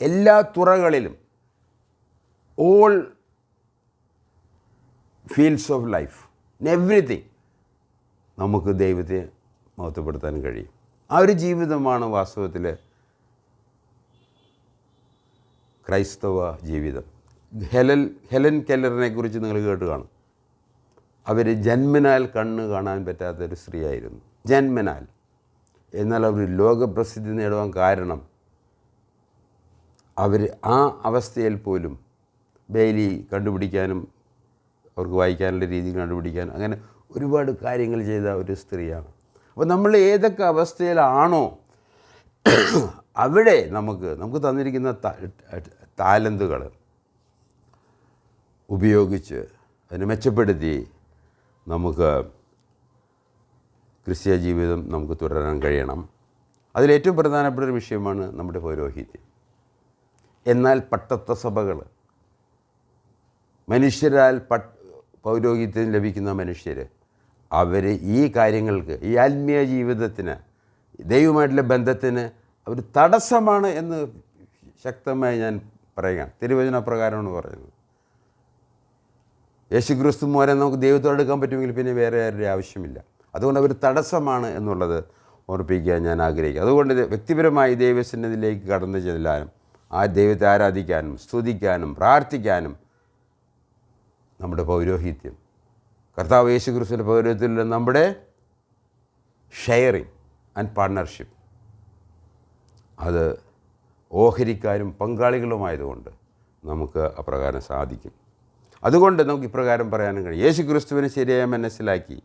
എല്ലാ തുറകളിലും, all fields of life, everything നമുക്ക് ദൈവത്തെ മഹത്വപ്പെടുത്താൻ കഴിയും. ആ ഒരു ജീവിതമാണ് വാസ്തവത്തിൽ ക്രൈസ്തവ ജീവിതം. ഹെലൻ കെല്ലറിനെ കുറിച്ച് നിങ്ങൾ കേട്ട് കാണും. അവർ ജന്മനാൽ കണ്ണ് കാണാൻ പറ്റാത്തൊരു സ്ത്രീയായിരുന്നു, ജന്മനാൽ. എന്നാൽ അവർ ലോകപ്രസിദ്ധി നേടുവാൻ കാരണം അവർ ആ അവസ്ഥയിൽ പോലും ബെയിലി കണ്ടുപിടിക്കാനും അവർക്ക് വായിക്കാനുള്ള രീതി കണ്ടുപിടിക്കാനും അങ്ങനെ ഒരുപാട് കാര്യങ്ങൾ ചെയ്ത ഒരു സ്ത്രീയാണ്. അപ്പോൾ നമ്മൾ ഏതൊക്കെ അവസ്ഥയിലാണോ അവിടെ നമുക്ക് തന്നിരിക്കുന്ന താലന്തുകൾ ഉപയോഗിച്ച് അതിനെ മെച്ചപ്പെടുത്തി നമുക്ക് ക്രിസ്തീയ ജീവിതം നമുക്ക് തുടരാൻ കഴിയണം. അതിലേറ്റവും പ്രധാനപ്പെട്ട ഒരു വിഷയമാണ് നമ്മുടെ പൗരോഹിത്യം. എന്നാൽ പട്ടത്ത സഭകൾ മനുഷ്യരാൽ പൗരോഹിത്യം ലഭിക്കുന്ന മനുഷ്യർ, അവർ ഈ കാര്യങ്ങൾക്ക്, ഈ ആത്മീയ ജീവിതത്തിന്, ദൈവമായിട്ടുള്ള ബന്ധത്തിന് അവർ തടസ്സമാണ് എന്ന് ശക്തമായി ഞാൻ പറയുകയാണ്. തിരുവചന പ്രകാരമാണ് പറയുന്നത്. യേശുക്രിസ്തു മൂലം നമുക്ക് ദൈവത്തോട് എടുക്കാൻ പറ്റുമെങ്കിൽ പിന്നെ വേറെ ആരുടെ ആവശ്യമില്ല. അതുകൊണ്ട് അവർ തടസ്സമാണ് എന്നുള്ളത് ഓർപ്പിക്കാൻ ഞാൻ ആഗ്രഹിക്കുക. അതുകൊണ്ട് വ്യക്തിപരമായി ദൈവസന്നിധിയിലേക്ക് കടന്നു ചെല്ലാനും ആ ദൈവത്തെ ആരാധിക്കാനും സ്തുതിക്കാനും പ്രാർത്ഥിക്കാനും നമ്മുടെ പൗരോഹിത്യം, കർത്താവ് യേശുക്രിസ്തുവിൻ്റെ പൗരോഹിത്യത്തിലുള്ള നമ്മുടെ ഷെയറിങ് ആൻഡ് പാർട്ട്ണർഷിപ്പ്, അത് ഓഹരിക്കാരും പങ്കാളികളുമായതുകൊണ്ട് നമുക്ക് അപ്രകാരം സാധിക്കും. അതുകൊണ്ട് നമുക്ക് ഇപ്രകാരം പറയാനും കഴിയും, യേശു ക്രിസ്തുവിനെ ശരിയായി മനസ്സിലാക്കി,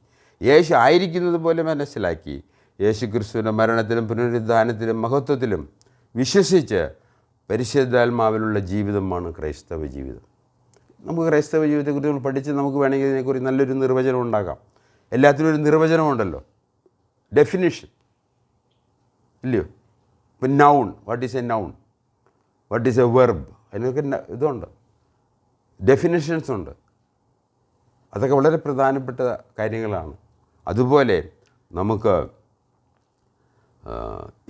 യേശു ആയിരിക്കുന്നത് പോലെ മനസ്സിലാക്കി, യേശു ക്രിസ്തുവിൻ്റെ മരണത്തിലും പുനരുദ്ധാനത്തിലും മഹത്വത്തിലും വിശ്വസിച്ച് പരിശുദ്ധാത്മാവിലുള്ള ജീവിതമാണ് ക്രൈസ്തവ ജീവിതം. നമുക്ക് ക്രൈസ്തവ ജീവിതത്തെക്കുറിച്ച് പഠിച്ച് നമുക്ക് വേണമെങ്കിൽ ഇതിനെക്കുറിച്ച് നല്ലൊരു നിർവചനം ഉണ്ടാക്കാം. എല്ലാത്തിനും ഒരു നിർവചനമുണ്ടല്ലോ, ഡെഫിനിഷൻ ഇല്ലയോ? ഇപ്പം noun, what is A noun, what is A verb, അതിനൊക്കെ ഇതുണ്ട്, ഡെഫിനിഷൻസ് ഉണ്ട്. അതൊക്കെ വളരെ പ്രധാനപ്പെട്ട കാര്യങ്ങളാണ്. അതുപോലെ നമുക്ക്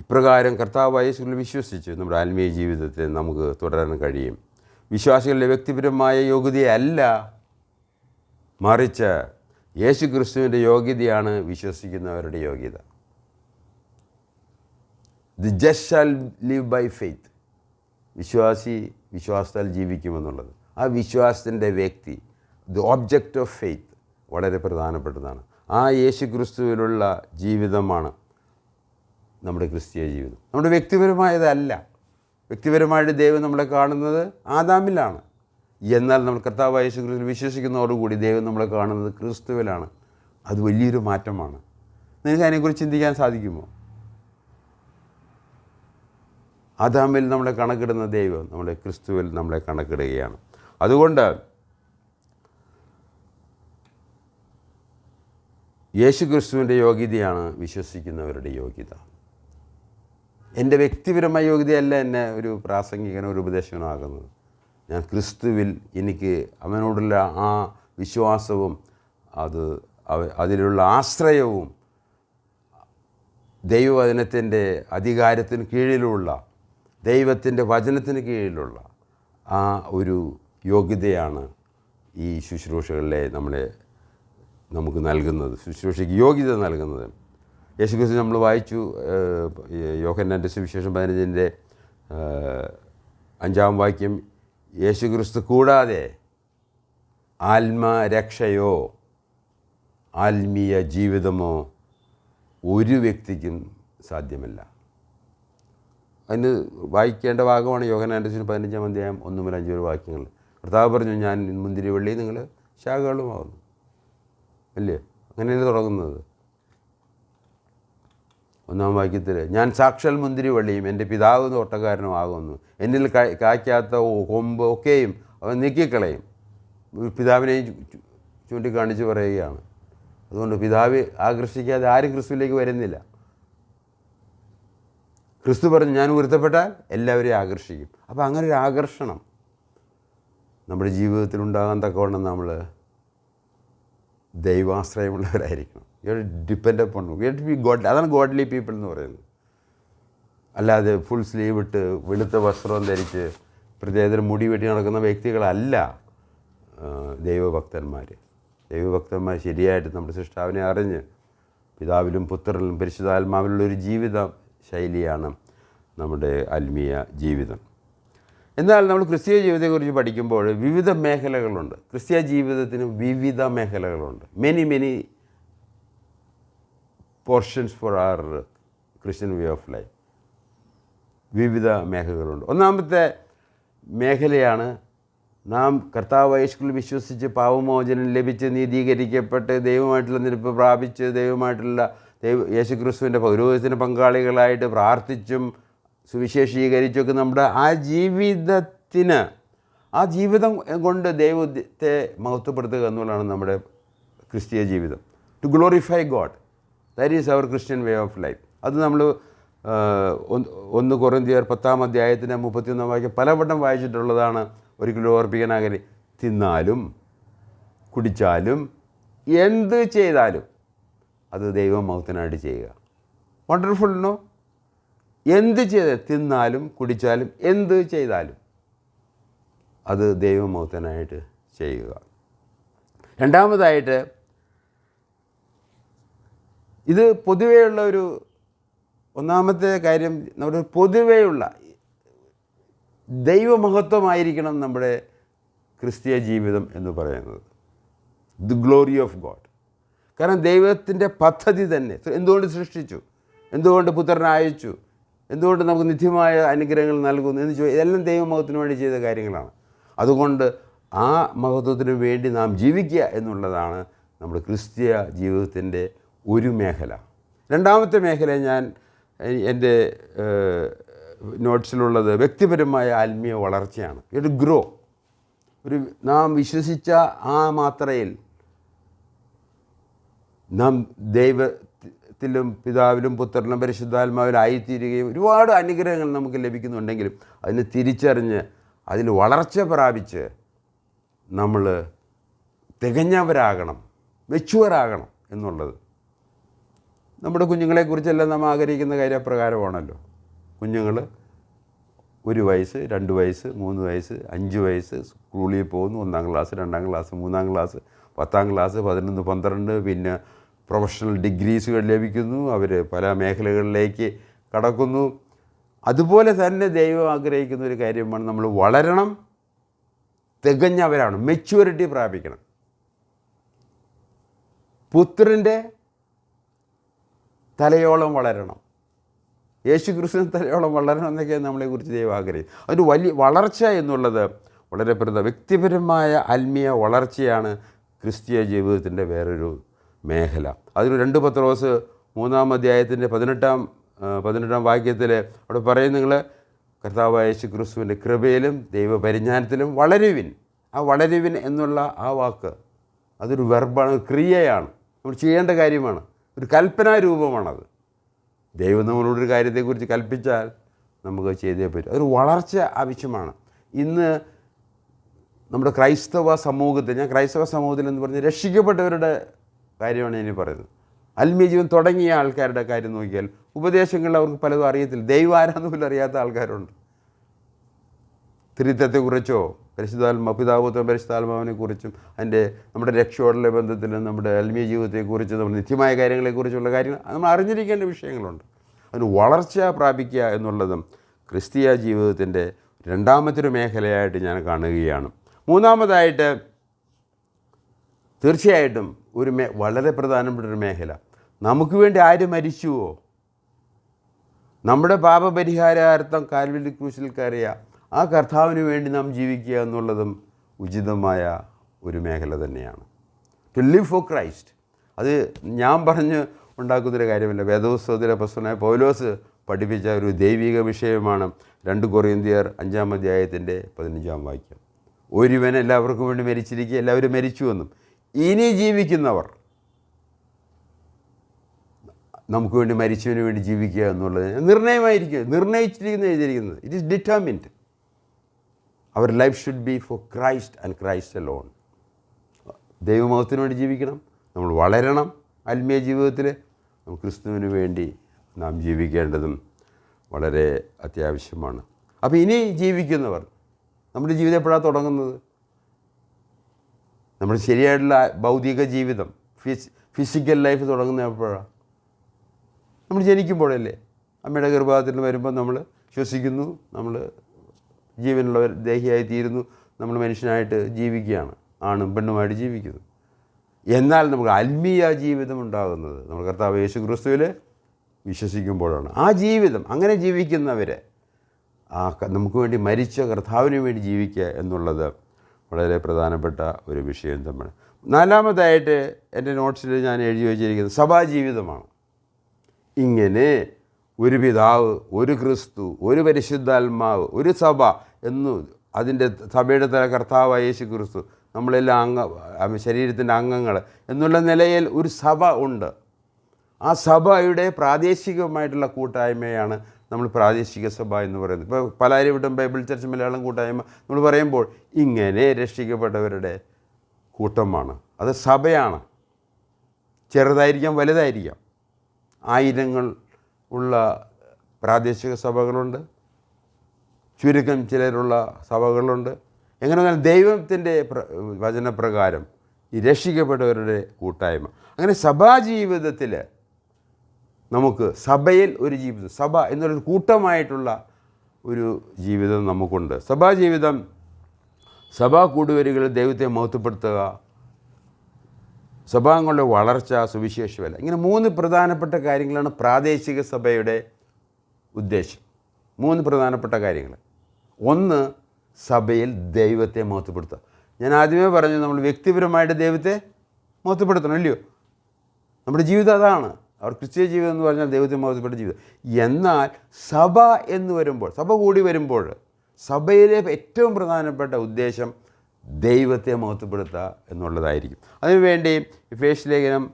ഇപ്രകാരം കർത്താവായ യേശുവിൽ വിശ്വസിച്ച് നമ്മുടെ ആത്മീയ ജീവിതത്തെ നമുക്ക് തുടരാൻ കഴിയും. വിശ്വാസികളുടെ വ്യക്തിപരമായ യോഗ്യതയല്ല, മറിച്ച് യേശു ക്രിസ്തുവിൻ്റെ യോഗ്യതയാണ് വിശ്വസിക്കുന്നവരുടെ യോഗ്യത. The just shall live by faith. വിശ്വാസി വിശ്വാസത്താൽ ജീവിക്കുമെന്നുള്ളത്, ആ വിശ്വാസത്തിൻ്റെ വ്യക്തി, ദി ഒബ്ജക്റ്റ് ഓഫ് ഫെയ്ത്ത് വളരെ പ്രധാനപ്പെട്ടതാണ്. ആ യേശു ക്രിസ്തുവിലുള്ള ജീവിതമാണ് നമ്മുടെ ക്രിസ്തീയ ജീവിതം. നമ്മുടെ വ്യക്തിപരമായതല്ല. വ്യക്തിപരമായിട്ട് ദൈവം നമ്മളെ കാണുന്നത് ആദാമിലാണ്. എന്നാൽ നമ്മൾ കർത്താവായ യേശു ക്രിസ്തുവിൽ വിശ്വസിക്കുന്നതോടുകൂടി ദൈവം നമ്മളെ കാണുന്നത് ക്രിസ്തുവിലാണ്. അത് വലിയൊരു മാറ്റമാണ്. നിങ്ങൾക്ക് അതിനെക്കുറിച്ച് ചിന്തിക്കാൻ സാധിക്കുമോ? ആദാമിൽ നമ്മളെ കണക്കിടുന്ന ദൈവം നമ്മുടെ ക്രിസ്തുവിൽ നമ്മളെ കണക്കിടുകയാണ്. അതുകൊണ്ട് യേശു ക്രിസ്തുവിൻ്റെ യോഗ്യതയാണ് വിശ്വസിക്കുന്നവരുടെ യോഗ്യത. എൻ്റെ വ്യക്തിപരമായ യോഗ്യതയല്ല എന്നെ ഒരു പ്രാസംഗികനോ ഒരു ഉപദേശകനോ ആകുന്നത്. ഞാൻ ക്രിസ്തുവിൽ എനിക്ക് അവനോടുള്ള ആ വിശ്വാസവും അതിലുള്ള ആശ്രയവും ദൈവവചനത്തിൻ്റെ അധികാരത്തിന് കീഴിലുള്ള, ദൈവത്തിൻ്റെ വചനത്തിന് കീഴിലുള്ള ആ ഒരു യോഗ്യതയാണ് ഈ ശുശ്രൂഷകളിലെ നമുക്ക് നൽകുന്നത്, ശുശ്രൂഷയ്ക്ക് യോഗ്യത നൽകുന്നത്. യേശുക്രിസ്തു നമ്മൾ വായിച്ചു, യോഹന്നാൻ്റെ സുവിശേഷം 15-ൻ്റെ 5-ാം വാക്യം, യേശുക്രിസ്തു കൂടാതെ ആത്മരക്ഷയോ ആത്മീയ ജീവിതമോ ഒരു വ്യക്തിക്കും സാധ്യമല്ല. അതിന് വായിക്കേണ്ട ഭാഗമാണ് യോഹന്നാൻ്റെ സുവിശേഷം 15-ാം അധ്യായം 1-5 വാക്യങ്ങൾ. കർത്താവ് പറഞ്ഞു, ഞാൻ മുന്തിരിവള്ളി, നിങ്ങൾ ശാഖകളുമാകുന്നു. അല്ലേ? അങ്ങനെയല്ലേ തുടങ്ങുന്നത് 1-ാം വാക്യത്തിൽ, ഞാൻ സാക്ഷാൽ മുന്തിരിവള്ളിയും എൻ്റെ പിതാവ് തോട്ടക്കാരനും ആകുന്നു. എന്നിൽ കായ്ക്കാത്ത കൊമ്പ് ഒക്കെയും അവൻ നീക്കിക്കളയും. പിതാവിനെയും ചൂണ്ടിക്കാണിച്ച് പറയുകയാണ്. അതുകൊണ്ട് പിതാവ് ആകർഷിക്കാതെ ആരും ക്രിസ്തുവിലേക്ക് വരുന്നില്ല. ക്രിസ്തു പറഞ്ഞു, ഞാൻ ഉയർത്തപ്പെട്ടാൽ എല്ലാവരെയും ആകർഷിക്കും. അപ്പോൾ അങ്ങനെ ഒരു ആകർഷണം നമ്മുടെ ജീവിതത്തിൽ ഉണ്ടാകാൻ തക്കവണ്ണം നമ്മൾ ദൈവാശ്രയമുള്ളവരായിരിക്കണം. You are depend upon, you have to be God. അതാണ് ഗോഡ്ലി പീപ്പിൾ എന്ന് പറയുന്നത്. അല്ലാതെ ഫുൾ സ്ലീവ് ഇട്ട് വെളുത്ത വസ്ത്രം ധരിച്ച് പ്രത്യേകതരം മുടി വെട്ടി നടക്കുന്ന വ്യക്തികളല്ല ദൈവഭക്തന്മാർ. ദൈവഭക്തന്മാർ ശരിയായിട്ട് നമ്മുടെ സൃഷ്ടാവിനെ അറിഞ്ഞ് പിതാവിലും പുത്രനിലും പരിശുദ്ധാത്മാവിലുള്ളൊരു ജീവിത ശൈലിയാണ് നമ്മുടെ ആത്മീയ ജീവിതം. എന്നാൽ നമ്മൾ ക്രിസ്തീയ ജീവിതത്തെക്കുറിച്ച് പഠിക്കുമ്പോൾ വിവിധ മേഖലകളുണ്ട്. ക്രിസ്തീയ ജീവിതത്തിന് വിവിധ മേഖലകളുണ്ട്. Many portions for our Christian way of life. വിവിധ മേഖലകളുണ്ട്. ഒന്നാമത്തെ മേഖലയാണ് നാം കർത്താവ് യേശുവിൽ വിശ്വസിച്ച് പാപമോചനം ലഭിച്ച് നീതീകരിക്കപ്പെട്ട് ദൈവമായിട്ടുള്ള നിരപ്പ് പ്രാപിച്ച് ദൈവമായിട്ടുള്ള യേശുക്രിസ്തുവിൻ്റെ പൗരോഹിത്യത്തിന് പങ്കാളികളായിട്ട് പ്രാർത്ഥിച്ചും സുവിശേഷീകരിച്ചൊക്കെ നമ്മുടെ ആ ജീവിതം കൊണ്ട് ദൈവത്തെ മഹത്വപ്പെടുത്തുക എന്നുള്ളതാണ് നമ്മുടെ ക്രിസ്തീയ ജീവിതം. To glorify God, that is our Christian way of life. അത് നമ്മൾ 1 കൊറിന്ത്യർ 10-ാം അധ്യായത്തിൻ്റെ 31-ാം വാക്യം പലവട്ടം വായിച്ചിട്ടുള്ളതാണ്. ഒരിക്കലും ഓർപ്പിക്കാനാകരുത്. തിന്നാലും കുടിച്ചാലും എന്ത് ചെയ്താലും അത് ദൈവമഹത്വത്തിനായിട്ട് ചെയ്യുക. Wonderful no? എന്ത് തിന്നാലും കുടിച്ചാലും എന്ത് ചെയ്താലും അത് ദൈവമഹത്വത്തിനായിട്ട് ചെയ്യുക. രണ്ടാമതായിട്ട്, ഇത് പൊതുവെയുള്ള ഒന്നാമത്തെ കാര്യം, നമ്മുടെ പൊതുവെയുള്ള ദൈവമഹത്വമായിരിക്കണം നമ്മുടെ ക്രിസ്തീയ ജീവിതം എന്ന് പറയുന്നത്. The glory of God. കാരണം ദൈവത്തിൻ്റെ പദ്ധതി തന്നെ എന്തുകൊണ്ട് സൃഷ്ടിച്ചു, എന്തുകൊണ്ട് പുത്രനെ അയച്ചു, എന്തുകൊണ്ട് നമുക്ക് നിത്യമായ അനുഗ്രഹങ്ങൾ നൽകുന്നു എന്ന് ഇതെല്ലാം ദൈവമഹത്വത്തിന് വേണ്ടി ചെയ്ത കാര്യങ്ങളാണ്. അതുകൊണ്ട് ആ മഹത്വത്തിന് വേണ്ടി നാം ജീവിക്കുക എന്നുള്ളതാണ് നമ്മുടെ ക്രിസ്തീയ ജീവിതത്തിൻ്റെ ഒരു മേഖല. രണ്ടാമത്തെ മേഖല ഞാൻ എൻ്റെ നോട്ട്സിലുള്ളത് വ്യക്തിപരമായ ആത്മീയ വളർച്ചയാണ്. ഒരു ഗ്രോ, നാം വിശ്വസിച്ച ആ മാത്രയിൽ നാം ദൈവത്തിലും പിതാവിലും പുത്രനിലും പരിശുദ്ധാത്മാവിലും ആയിത്തീരുകയും ഒരുപാട് അനുഗ്രഹങ്ങൾ നമുക്ക് ലഭിക്കുന്നുണ്ടെങ്കിലും അതിനെ തിരിച്ചറിഞ്ഞ് അതിൽ വളർച്ച പ്രാപിച്ച് നമ്മൾ തികഞ്ഞവരാകണം, മെച്യൂറാകണം എന്നുള്ളത്. നമ്മുടെ കുഞ്ഞുങ്ങളെക്കുറിച്ചെല്ലാം നാം ആഗ്രഹിക്കുന്ന കാര്യപ്രകാരമാണല്ലോ. കുഞ്ഞുങ്ങൾ 1 വയസ്സ്, 2 വയസ്സ്, 3 വയസ്സ്, 5 വയസ്സ് സ്കൂളിൽ പോകുന്നു. 1-ാം ക്ലാസ്, 2-ാം ക്ലാസ്, 3-ാം ക്ലാസ്, 10-ാം ക്ലാസ്, 11, 12, പിന്നെ പ്രൊഫഷണൽ ഡിഗ്രീസുകൾ ലഭിക്കുന്നു. അവർ പല മേഖലകളിലേക്ക് കടക്കുന്നു. അതുപോലെ തന്നെ ദൈവം ആഗ്രഹിക്കുന്ന ഒരു കാര്യമാണ് നമ്മൾ വളരണം, തികഞ്ഞവരാണ്, മെച്യൂരിറ്റി പ്രാപിക്കണം. പുത്രൻ്റെ തലയോളം വളരണം, യേശു ക്രിസ്തുവിൻ്റെ തലയോളം വളരണം എന്നൊക്കെയാണ് നമ്മളെക്കുറിച്ച് ദൈവം ആഗ്രഹിക്കും. അതൊരു വലിയ വളർച്ച എന്നുള്ളത് വളരെ വ്യക്തിപരമായ ആത്മീയ വളർച്ചയാണ് ക്രിസ്തീയ ജീവിതത്തിൻ്റെ വേറൊരു മേഖല. അതിന് 2 പത്രോസ് 3-ാം അധ്യായത്തിൻ്റെ 18-ാം വാക്യത്തിൽ അവിടെ പറയും, നിങ്ങൾ കർത്താവായ യേശു ക്രിസ്തുവിൻ്റെ കൃപയിലും ദൈവപരിജ്ഞാനത്തിലും വളരുവിൻ. ആ വളരുവിൻ എന്നുള്ള ആ വാക്ക് അതൊരു വെർബാണ്, ക്രിയയാണ്, നമ്മൾ ചെയ്യേണ്ട കാര്യമാണ്, ഒരു കൽപ്പനാരൂപമാണത്. ദൈവം നമ്മളോടൊരു കാര്യത്തെക്കുറിച്ച് കൽപ്പിച്ചാൽ നമുക്ക് ചെയ്തേ പറ്റും. അതൊരു വളർച്ച ആവശ്യമാണ്. ഇന്ന് നമ്മുടെ ക്രൈസ്തവ സമൂഹത്തിൽ, ഞാൻ ക്രൈസ്തവ സമൂഹത്തിൽ എന്ന് പറഞ്ഞാൽ രക്ഷിക്കപ്പെട്ടവരുടെ കാര്യമാണ് ഇനി പറയുന്നത്. ആത്മീയ ജീവൻ തുടങ്ങിയ ആൾക്കാരുടെ കാര്യം നോക്കിയാൽ ഉപദേശങ്ങൾ അവർക്ക് പലതും അറിയത്തില്ല. ദൈവം ആരാന്ന് പോലും അറിയാത്ത ആൾക്കാരുണ്ട്. ത്രിത്വത്തെക്കുറിച്ചോ പിതാവുത്വം പരിശുദ്ധാത്മാവിനെക്കുറിച്ചും അതിൻ്റെ നമ്മുടെ രക്ഷയോടുള്ള ബന്ധത്തിലും നമ്മുടെ ആത്മീയ ജീവിതത്തെക്കുറിച്ചും നമ്മുടെ നിത്യമായ കാര്യങ്ങളെക്കുറിച്ചുള്ള കാര്യങ്ങൾ നമ്മൾ അറിഞ്ഞിരിക്കേണ്ട വിഷയങ്ങളുണ്ട്. അതിന് വളർച്ച പ്രാപിക്കുക എന്നുള്ളതും ക്രിസ്തീയ ജീവിതത്തിൻ്റെ രണ്ടാമത്തൊരു മേഖലയായിട്ട് ഞാൻ കാണുകയാണ്. മൂന്നാമതായിട്ട് തീർച്ചയായിട്ടും വളരെ പ്രധാനപ്പെട്ടൊരു മേഖല, നമുക്ക് വേണ്ടി ആര് മരിച്ചുവോ, നമ്മുടെ പാപപരിഹാരാർത്ഥം കാൽവരി ക്രൂശിൽ കയറിയ ആ കർത്താവിന് വേണ്ടി നാം ജീവിക്കുക എന്നുള്ളതും ഉചിതമായ ഒരു മേഖല തന്നെയാണ്. To live for Christ. അത് ഞാൻ പറഞ്ഞ് ഉണ്ടാക്കുന്നൊരു കാര്യമല്ല. വേദപുസ്തകത്തിലെ അപ്പോസ്തലനായ പൗലോസ് പഠിപ്പിച്ച ഒരു ദൈവിക വിഷയമാണ്. 2 കൊറിന്ത്യർ 5-ാം അധ്യായത്തിൻ്റെ 15-ാം വാക്യം. ഒരുവൻ എല്ലാവർക്കും വേണ്ടി മരിച്ചിരിക്കുക, എല്ലാവരും മരിച്ചുവെന്നും ഇനി ജീവിക്കുന്നവർ നമുക്ക് വേണ്ടി മരിച്ചവന് വേണ്ടി ജീവിക്കുക എന്നുള്ളത് നിർണയിച്ചിരിക്കുന്നത് എഴുതിയിരിക്കുന്നത്. It is determined. Our life should be for Christ and Christ alone. ദൈവമഹത്വത്തിന് വേണ്ടി ജീവിക്കണം, നമ്മൾ വളരണം ആത്മീയ ജീവിതത്തിൽ. ക്രിസ്തുവിന് വേണ്ടി നാം ജീവിക്കേണ്ടതും വളരെ അത്യാവശ്യമാണ്. അപ്പോൾ ഇനി ജീവിക്കുന്നവർ, നമ്മുടെ ജീവിതം എപ്പോഴാണ് തുടങ്ങുന്നത്? നമ്മുടെ ശരിയായിട്ടുള്ള ഭൗതിക ജീവിതം, ഫിസിക്കൽ ലൈഫ് തുടങ്ങുന്നത് എപ്പോഴാണ്? നമ്മൾ ജനിക്കുമ്പോഴല്ലേ. അമ്മയുടെ ഗർഭപാത്രത്തിൽ വരുമ്പോൾ നമ്മൾ ശ്വസിക്കുന്നു, നമ്മൾ ജീവനുള്ളവർ ദേഹിയായി തീരുന്നു, നമ്മൾ മനുഷ്യനായിട്ട് ജീവിക്കുകയാണ്, ആണും പെണ്ണുമായിട്ട് ജീവിക്കുന്നു. എന്നാൽ നമുക്ക് ആത്മീയ ജീവിതം ഉണ്ടാകുന്നത് നമ്മൾ കർത്താവ് യേശു ക്രിസ്തുവിൽ വിശ്വസിക്കുമ്പോഴാണ്. ആ ജീവിതം, അങ്ങനെ ജീവിക്കുന്നവരെ നമുക്ക് വേണ്ടി മരിച്ച കർത്താവിന് വേണ്ടി ജീവിക്കുക എന്നുള്ളത് വളരെ പ്രധാനപ്പെട്ട ഒരു വിഷയം തന്നെയാണ്. നാലാമതായിട്ട് എൻ്റെ നോട്ട്സിൽ ഞാൻ എഴുതി വച്ചിരിക്കുന്നത് സഭാജീവിതമാണ്. ഇങ്ങനെ ഒരു പിതാവ്, ഒരു ക്രിസ്തു, ഒരു പരിശുദ്ധാത്മാവ്, ഒരു സഭ എന്നു അതിൻ്റെ സഭയുടെ തല കർത്താവായ യേശു ക്രിസ്തു, നമ്മളെല്ലാം ശരീരത്തിൻ്റെ അംഗങ്ങൾ എന്നുള്ള നിലയിൽ ഒരു സഭ ഉണ്ട്. ആ സഭയുടെ പ്രാദേശികമായിട്ടുള്ള കൂട്ടായ്മയാണ് നമ്മൾ പ്രാദേശിക സഭ എന്ന് പറയുന്നത്. ഇപ്പോൾ പലാരിവട്ടം ബൈബിൾ ചർച്ച് മലയാളം കൂട്ടായ്മ നമ്മൾ പറയുമ്പോൾ ഇങ്ങനെ രക്ഷിക്കപ്പെട്ടവരുടെ കൂട്ടമാണ്. അത് സഭയാണ്. ചെറുതായിരിക്കാം, വലുതായിരിക്കാം. ആയിരങ്ങൾ ഉള്ള പ്രാദേശിക സഭകളുണ്ട്, ചുരുക്കം ചിലരുള്ള സഭകളുണ്ട്. എങ്ങനെ വന്നാൽ ദൈവത്തിൻ്റെ വചനപ്രകാരം ഈ രക്ഷിക്കപ്പെട്ടവരുടെ കൂട്ടായ്മ. അങ്ങനെ സഭാജീവിതത്തിൽ നമുക്ക് സഭയിൽ ഒരു ജീവിതം, സഭ എന്നുള്ളൊരു കൂട്ടമായിട്ടുള്ള ഒരു ജീവിതം നമുക്കുണ്ട്. സഭാജീവിതം, സഭാ കൂടുവരികളിൽ ദൈവത്തെ മഹത്വപ്പെടുത്തുക, സഭാംഗങ്ങളുടെ വളർച്ച, സുവിശേഷ വേല. ഇങ്ങനെ 3 പ്രധാനപ്പെട്ട കാര്യങ്ങളാണ് പ്രാദേശിക സഭയുടെ ഉദ്ദേശം. 3 പ്രധാനപ്പെട്ട കാര്യങ്ങൾ. ഒന്ന്, സഭയിൽ ദൈവത്തെ മഹത്വപ്പെടുത്തുക. ഞാൻ ആദ്യമേ പറഞ്ഞു, നമ്മൾ വ്യക്തിപരമായിട്ട് ദൈവത്തെ മഹത്വപ്പെടുത്തണം, ഇല്ലയോ? നമ്മുടെ ജീവിതം അതാണ്. അവർ ക്രിസ്തീയ ജീവിതം എന്ന് പറഞ്ഞാൽ ദൈവത്തെ മഹത്വപ്പെട്ട ജീവിതം. എന്നാൽ സഭ എന്ന് വരുമ്പോൾ, സഭ കൂടി വരുമ്പോൾ, സഭയിലെ ഏറ്റവും പ്രധാനപ്പെട്ട ഉദ്ദേശം ദൈവത്തെ മഹത്വപ്പെടുത്തുക എന്നുള്ളതായിരിക്കും. അതിനുവേണ്ടി എഫേസ്യ ലേഖനം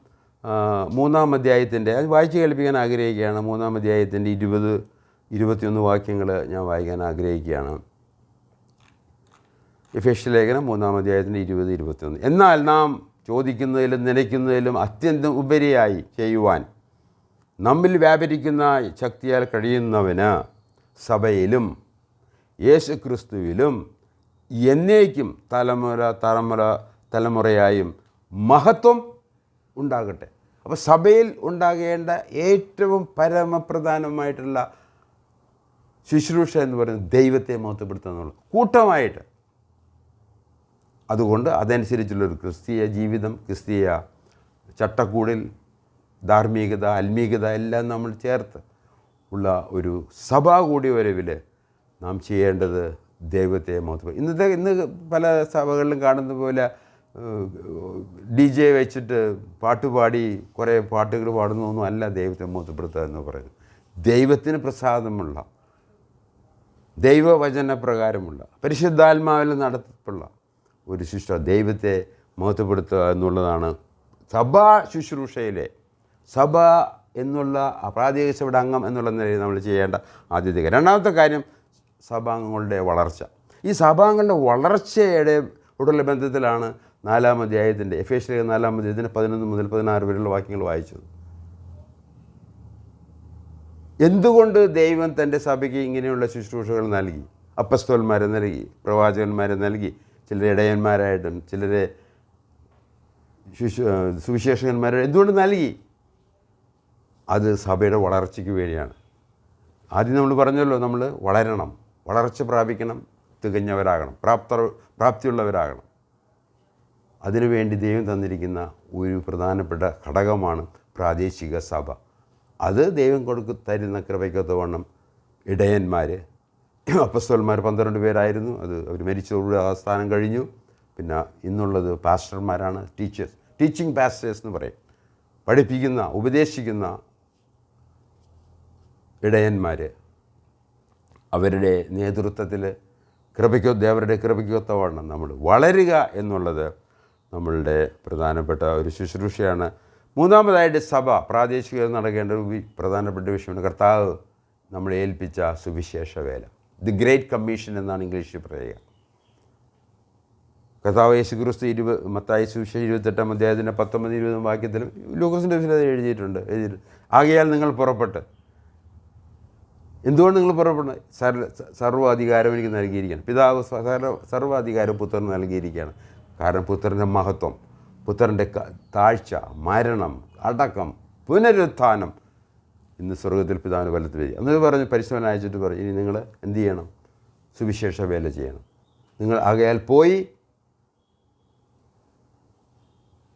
3-ാം അധ്യായത്തിൻ്റെ, അത് വായിച്ച് കേൾപ്പിക്കാൻ ആഗ്രഹിക്കുകയാണ്. 3-ാം അധ്യായത്തിൻ്റെ 20-21 വാക്യങ്ങൾ ഞാൻ വായിക്കാൻ ആഗ്രഹിക്കുകയാണ്. എഫേസ്യ ലേഖനം 3-ാം അധ്യായത്തിൻ്റെ 20-21. എന്നാൽ നാം ചോദിക്കുന്നതിലും നനയ്ക്കുന്നതിലും അത്യന്തം ഉപരിയായി ചെയ്യുവാൻ നമ്മിൽ വ്യാപരിക്കുന്ന ശക്തിയാൽ കഴിയുന്നവന് സഭയിലും യേശുക്രിസ്തുവിലും എന്നേക്കും തലമുറയായും മഹത്വം ഉണ്ടാകട്ടെ. അപ്പോൾ സഭയിൽ ഉണ്ടാകേണ്ട ഏറ്റവും പരമപ്രധാനമായിട്ടുള്ള ശുശ്രൂഷ എന്ന് പറയുന്നത് ദൈവത്തെ മഹത്വപ്പെടുത്തുക എന്നുള്ളത്, കൂട്ടമായിട്ട്. അതുകൊണ്ട് അതനുസരിച്ചുള്ളൊരു ക്രിസ്തീയ ജീവിതം, ക്രിസ്തീയ ചട്ടക്കൂടിൽ ധാർമ്മികത, ആത്മീകത എല്ലാം നമ്മൾ ചേർത്ത് ഉള്ള ഒരു സഭാ കൂടി വരവിൽ നാം ചെയ്യേണ്ടത് ദൈവത്തെ മഹത്വപ്പെടുത്തുക. ഇന്ന് പല സഭകളിലും കാണുന്ന പോലെ DJ വെച്ചിട്ട് പാട്ടുപാടി കുറേ പാട്ടുകൾ പാടുന്നതൊന്നും അല്ല ദൈവത്തെ മഹത്വപ്പെടുത്തുക എന്ന് പറയുന്നത്. ദൈവത്തിന് പ്രസാദമുള്ള, ദൈവവചന പ്രകാരമുള്ള, പരിശുദ്ധാത്മാവിൽ നടത്തിപ്പുള്ള ഒരു ശുശ്രൂഷ, ദൈവത്തെ മഹത്വപ്പെടുത്തുക എന്നുള്ളതാണ് സഭാ ശുശ്രൂഷയിലെ, സഭ എന്നുള്ള പ്രാദേശിക സഭയുടെ അംഗം എന്നുള്ള നിലയിൽ നമ്മൾ ചെയ്യേണ്ട ആദ്യത്തെ കാര്യം. രണ്ടാമത്തെ കാര്യം, സഭാംഗങ്ങളുടെ വളർച്ച. ഈ സഭാംഗങ്ങളുടെ വളർച്ചയുടെ ഉള്ള ബന്ധത്തിലാണ് 4-ാം അധ്യായത്തിൻ്റെ, എഫേസ്യ 4-ാം അധ്യായത്തിൻ്റെ 11 മുതൽ 16 വരെയുള്ള വാക്യങ്ങൾ വായിച്ചത്. എന്തുകൊണ്ട് ദൈവം തൻ്റെ സഭയ്ക്ക് ഇങ്ങനെയുള്ള ശുശ്രൂഷകൾ നൽകി? അപ്പസ്തോലന്മാരെ നൽകി, പ്രവാചകന്മാരെ നൽകി, ചിലരെ ഇടയന്മാരായിട്ടും ചിലരെ സുവിശേഷകന്മാരെ എന്തുകൊണ്ട് നൽകി? അത് സഭയുടെ വളർച്ചയ്ക്ക് വേണ്ടിയാണ്. ആദ്യം നമ്മൾ പറഞ്ഞല്ലോ, നമ്മൾ വളരണം, വളർച്ച പ്രാപിക്കണം, തികഞ്ഞവരാകണം, പ്രാപ്തിയുള്ളവരാകണം. അതിനുവേണ്ടി ദൈവം തന്നിരിക്കുന്ന ഒരു പ്രധാനപ്പെട്ട ഘടകമാണ് പ്രാദേശിക സഭ. അത് ദൈവം തരുന്ന കൃപയ്ക്കൊത്തവണ്ണം ഇടയന്മാർ, അപ്പസ്തോലന്മാർ 12 പേരായിരുന്നു. അത് അവർ മരിച്ചതോടുകൂടി ആ സ്ഥാനം കഴിഞ്ഞു. പിന്നെ ഇന്നുള്ളത് പാസ്റ്റർമാരാണ്, ടീച്ചിങ് പാസ്റ്റേഴ്സ് എന്ന് പറയും. പഠിപ്പിക്കുന്ന, ഉപദേശിക്കുന്ന ഇടയന്മാർ. അവരുടെ നേതൃത്വത്തിൽ അവരുടെ കൃപയ്ക്കൊത്തവണ്ണം നമ്മൾ വളരുക എന്നുള്ളത് നമ്മളുടെ പ്രധാനപ്പെട്ട ഒരു ശുശ്രൂഷയാണ്. മൂന്നാമതായിട്ട് സഭ പ്രാദേശിക നടക്കേണ്ട ഒരു പ്രധാനപ്പെട്ട വിഷയമാണ് കർത്താവ് നമ്മളെ ഏൽപ്പിച്ച സുവിശേഷ വേല. ദി ഗ്രേറ്റ് കമ്മീഷൻ എന്നാണ് ഇംഗ്ലീഷിൽ പറയുക. കർത്താവ് യേശുക്രിസ്തു മത്തായി സുവിശേഷം 28-ാം അധ്യായത്തിൻ്റെ 19-20 വാക്യത്തിലും ലൂക്കോസിൻ്റെ അത് എഴുതിയിട്ടുണ്ട്. ആകയാൽ നിങ്ങൾ പുറപ്പെട്ട്. എന്തുകൊണ്ട് നിങ്ങൾ പുറപ്പെടണം? സർവ്വ അധികാരം എനിക്ക് നൽകിയിരിക്കുകയാണ്. പിതാവ് സർവ്വ അധികാരം പുത്രന് നൽകിയിരിക്കുകയാണ്. കാരണം പുത്രൻ്റെ മഹത്വം, പുത്രൻ്റെ താഴ്ച, മരണം, അടക്കം, പുനരുത്ഥാനം ഇന്ന് സ്വർഗത്തിൽ പിതാവിന് വലത്ത് വരിക. എന്നിട്ട് പറഞ്ഞു, പരിശുദ്ധൻ അയച്ചിട്ട് പറഞ്ഞു, ഇനി നിങ്ങൾ എന്ത് ചെയ്യണം? സുവിശേഷ വേല ചെയ്യണം. നിങ്ങൾ ആകയാൽ പോയി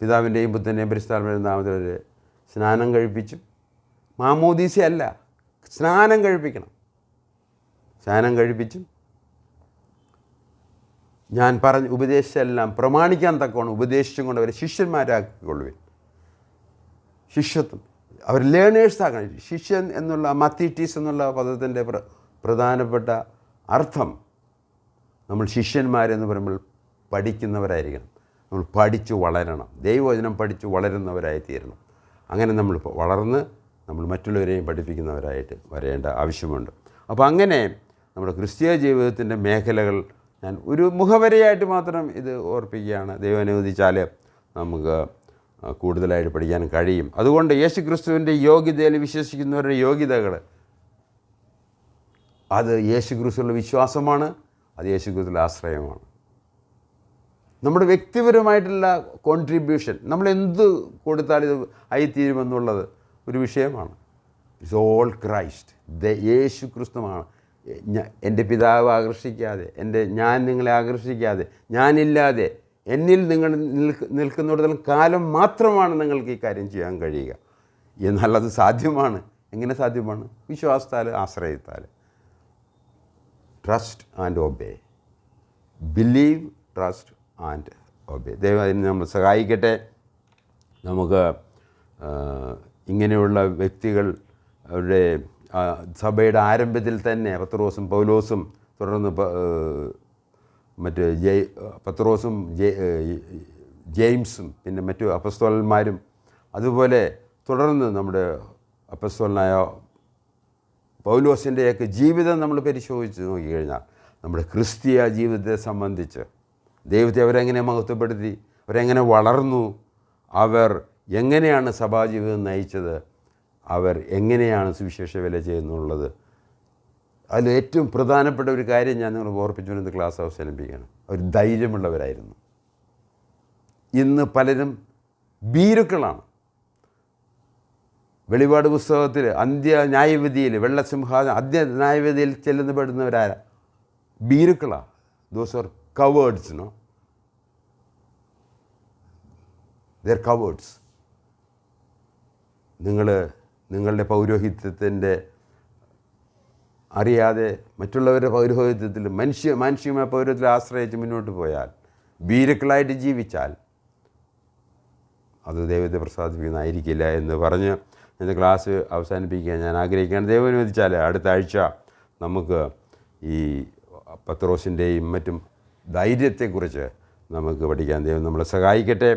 പിതാവിൻ്റെയും പുത്രൻ്റെയും പരിശുദ്ധാത്മാവിൻ്റെയും നാമത്തിൽ സ്നാനം കഴിപ്പിച്ചും, മാമോദീസയല്ല, സ്നാനം കഴിപ്പിക്കണം. സ്നാനം കഴിപ്പിച്ചും ഞാൻ പറഞ്ഞ ഉപദേശമെല്ലാം പ്രമാണിക്കാൻ തക്കവണ്ണം ഉപദേശിച്ചും കൊണ്ട് അവരെ ശിഷ്യന്മാരാക്കിക്കൊള്ളുവിൻ. ശിഷ്യത്വം, അവർ ലേണേഴ്സാക്കണം. ശിഷ്യൻ എന്നുള്ള മത്തീറ്റീസ് എന്നുള്ള പദത്തിൻ്റെ പ്രധാനപ്പെട്ട അർത്ഥം നമ്മൾ ശിഷ്യന്മാരെന്ന് പറയുമ്പോൾ പഠിക്കുന്നവരായിരിക്കണം. നമ്മൾ പഠിച്ചു വളരണം, ദൈവവചനം പഠിച്ചു വളരുന്നവരായി തീരണം. അങ്ങനെ നമ്മൾ വളർന്ന് നമ്മൾ മറ്റുള്ളവരെയും പഠിപ്പിക്കുന്നവരായിട്ട് വരേണ്ട ആവശ്യമുണ്ട്. അപ്പോൾ അങ്ങനെ നമ്മുടെ ക്രിസ്തീയ ജീവിതത്തിൻ്റെ മേഖലകൾ ഞാൻ ഒരു മുഖവരയായിട്ട് മാത്രം ഇത് ഓർപ്പിക്കുകയാണ്. ദൈവം അനുവദിച്ചാൽ നമുക്ക് കൂടുതലായിട്ട് പഠിക്കാൻ കഴിയും. അതുകൊണ്ട് യേശു ക്രിസ്തുവിൻ്റെ യോഗ്യതയിൽ വിശ്വസിക്കുന്നവരുടെ യോഗ്യതകൾ അത് യേശു ക്രിസ്തുവിലുള്ള വിശ്വാസമാണ്, അത് യേശു ക്രിസ്തുവിലുള്ള ആശ്രയമാണ്. നമ്മുടെ വ്യക്തിപരമായിട്ടുള്ള കോൺട്രിബ്യൂഷൻ നമ്മൾ എന്ത് കൊടുത്താലും ഇത് ആയിത്തീരുമെന്നുള്ളത് ഒരു വിഷയമാണ്. It's all Christ. യേശു ക്രിസ്തുവാണ്. എൻ്റെ പിതാവ് ആകർഷിക്കാതെ, ഞാൻ നിങ്ങളെ ആകർഷിക്കാതെ, ഞാനില്ലാതെ എന്നിൽ നിങ്ങൾ നിൽക്കുന്നിടത്തോളം കാലം മാത്രമാണ് നിങ്ങൾക്ക് ഈ കാര്യം ചെയ്യാൻ കഴിയുക. എന്നാൽ അത് സാധ്യമാണ്. എങ്ങനെ സാധ്യമാണ്? വിശ്വാസത്താൽ, ആശ്രയത്താൽ. Trust and obey. Believe, trust and obey. ദൈവം അതിന് നമ്മൾ സഹായിക്കട്ടെ. നമുക്ക് ഇങ്ങനെയുള്ള വ്യക്തികൾ അവരുടെ സഭയുടെ ആരംഭത്തിൽ തന്നെ പത്രോസും പൗലോസും തുടർന്ന് മറ്റ് പത്രോസും ജെയിംസും പിന്നെ മറ്റു അപ്പസ്തോലന്മാരും അതുപോലെ തുടർന്ന് നമ്മുടെ അപ്പസ്തോലനായ പൗലോസിൻ്റെയൊക്കെ ജീവിതം നമ്മൾ പരിശോധിച്ച് നോക്കിക്കഴിഞ്ഞാൽ നമ്മുടെ ക്രിസ്തീയ ജീവിതത്തെ സംബന്ധിച്ച് ദൈവത്തെ അവരെങ്ങനെ മഹത്വപ്പെടുത്തി, അവരെങ്ങനെ വളർന്നു, അവർ എങ്ങനെയാണ് സഭാജീവിതം നയിച്ചത്, അവർ എങ്ങനെയാണ് സുവിശേഷ വേല ചെയ്യുന്നുള്ളത്. അതിൽ ഏറ്റവും പ്രധാനപ്പെട്ട ഒരു കാര്യം ഞാൻ നിങ്ങൾ ഓർപ്പിച്ചുകൊണ്ട് ക്ലാസ് അവസാനിപ്പിക്കുകയാണ്. അവർ ധൈര്യമുള്ളവരായിരുന്നു. ഇന്ന് പലരും ഭീരുക്കളാണ്. വെളിപാട് പുസ്തകത്തിൽ അന്ത്യ ന്യായവിധിയിൽ അന്ത്യ ന്യായവിധിയിൽ ചെല്ലുന്നപ്പെടുന്നവരാരാ? ഭീരുക്കളാണ്. Those are cowards. They're cowards. നിങ്ങളുടെ പൗരോഹിത്യത്തിൻ്റെ അറിയാതെ മറ്റുള്ളവരുടെ പൗരോഹിത്യത്തിൽ മാനുഷികമായ പൗരോഹിത്യത്തിൽ ആശ്രയിച്ച് മുന്നോട്ട് പോയാൽ, ഭീരുക്കളായിട്ട് ജീവിച്ചാൽ അത് ദൈവത്തെ പ്രസാദിപ്പിക്കുന്നതായിരിക്കില്ല എന്ന് പറഞ്ഞ് എൻ്റെ ക്ലാസ് അവസാനിപ്പിക്കാൻ ഞാൻ ആഗ്രഹിക്കുകയാണ്. ദൈവം അനുവദിച്ചാൽ അടുത്ത ആഴ്ച നമുക്ക് ഈ പത്രോസിൻ്റെയും മറ്റും ധൈര്യത്തെക്കുറിച്ച് നമുക്ക് പഠിക്കാൻ ദൈവം നമ്മളെ സഹായിക്കട്ടെ.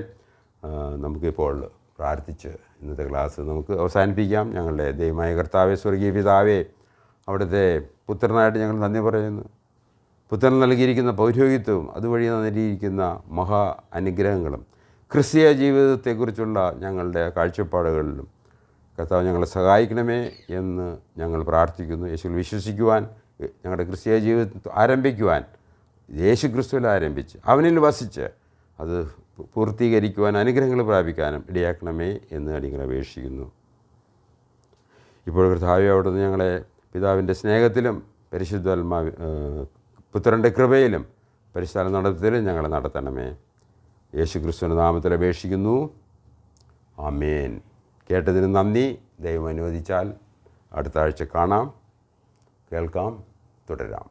നമുക്കിപ്പോൾ പ്രാർത്ഥിച്ച് ഇന്നത്തെ ക്ലാസ് നമുക്ക് അവസാനിപ്പിക്കാം. ഞങ്ങളുടെ ദൈവമായ കർത്താവേ, സ്വർഗീയ പിതാവേ, അവിടുത്തെ പുത്രനായിട്ട് ഞങ്ങൾ നന്ദി പറയുന്നു. പുത്രൻ നൽകിയിരിക്കുന്ന പൗരോഹിത്യവും അതുവഴി നൽകിയിരിക്കുന്ന മഹാ അനുഗ്രഹങ്ങളും ക്രിസ്തീയ ജീവിതത്തെക്കുറിച്ചുള്ള ഞങ്ങളുടെ കാഴ്ചപ്പാടുകളിലും കർത്താവ് ഞങ്ങളെ സഹായിക്കണമേ എന്ന് ഞങ്ങൾ പ്രാർത്ഥിക്കുന്നു. യേശുവിൽ വിശ്വസിക്കുവാൻ, ഞങ്ങളുടെ ക്രിസ്തീയ ജീവിതം ആരംഭിക്കുവാൻ യേശു ക്രിസ്തുവിൽ ആരംഭിച്ച് അവനിൽ വസിച്ച് അത് പൂർത്തീകരിക്കുവാൻ, അനുഗ്രഹങ്ങൾ പ്രാപിക്കാനും ഇടയാക്കണമേ എന്ന് അടിയങ്ങൾ അപേക്ഷിക്കുന്നു. ഇപ്പോൾ കർത്താവേ, അവിടുന്ന് ഞങ്ങളെ പിതാവിൻ്റെ സ്നേഹത്തിലും പുത്രൻ്റെ കൃപയിലും പരിശുദ്ധ നടത്തത്തിലും ഞങ്ങളെ നടത്തണമേ. യേശു ക്രിസ്തുവിൻ്റെ നാമത്തിൽ അപേക്ഷിക്കുന്നു. ആമേൻ. കേട്ടതിന് നന്ദി. ദൈവം അനുവദിച്ചാൽ അടുത്ത ആഴ്ച കാണാം, കേൾക്കാം, തുടരാം.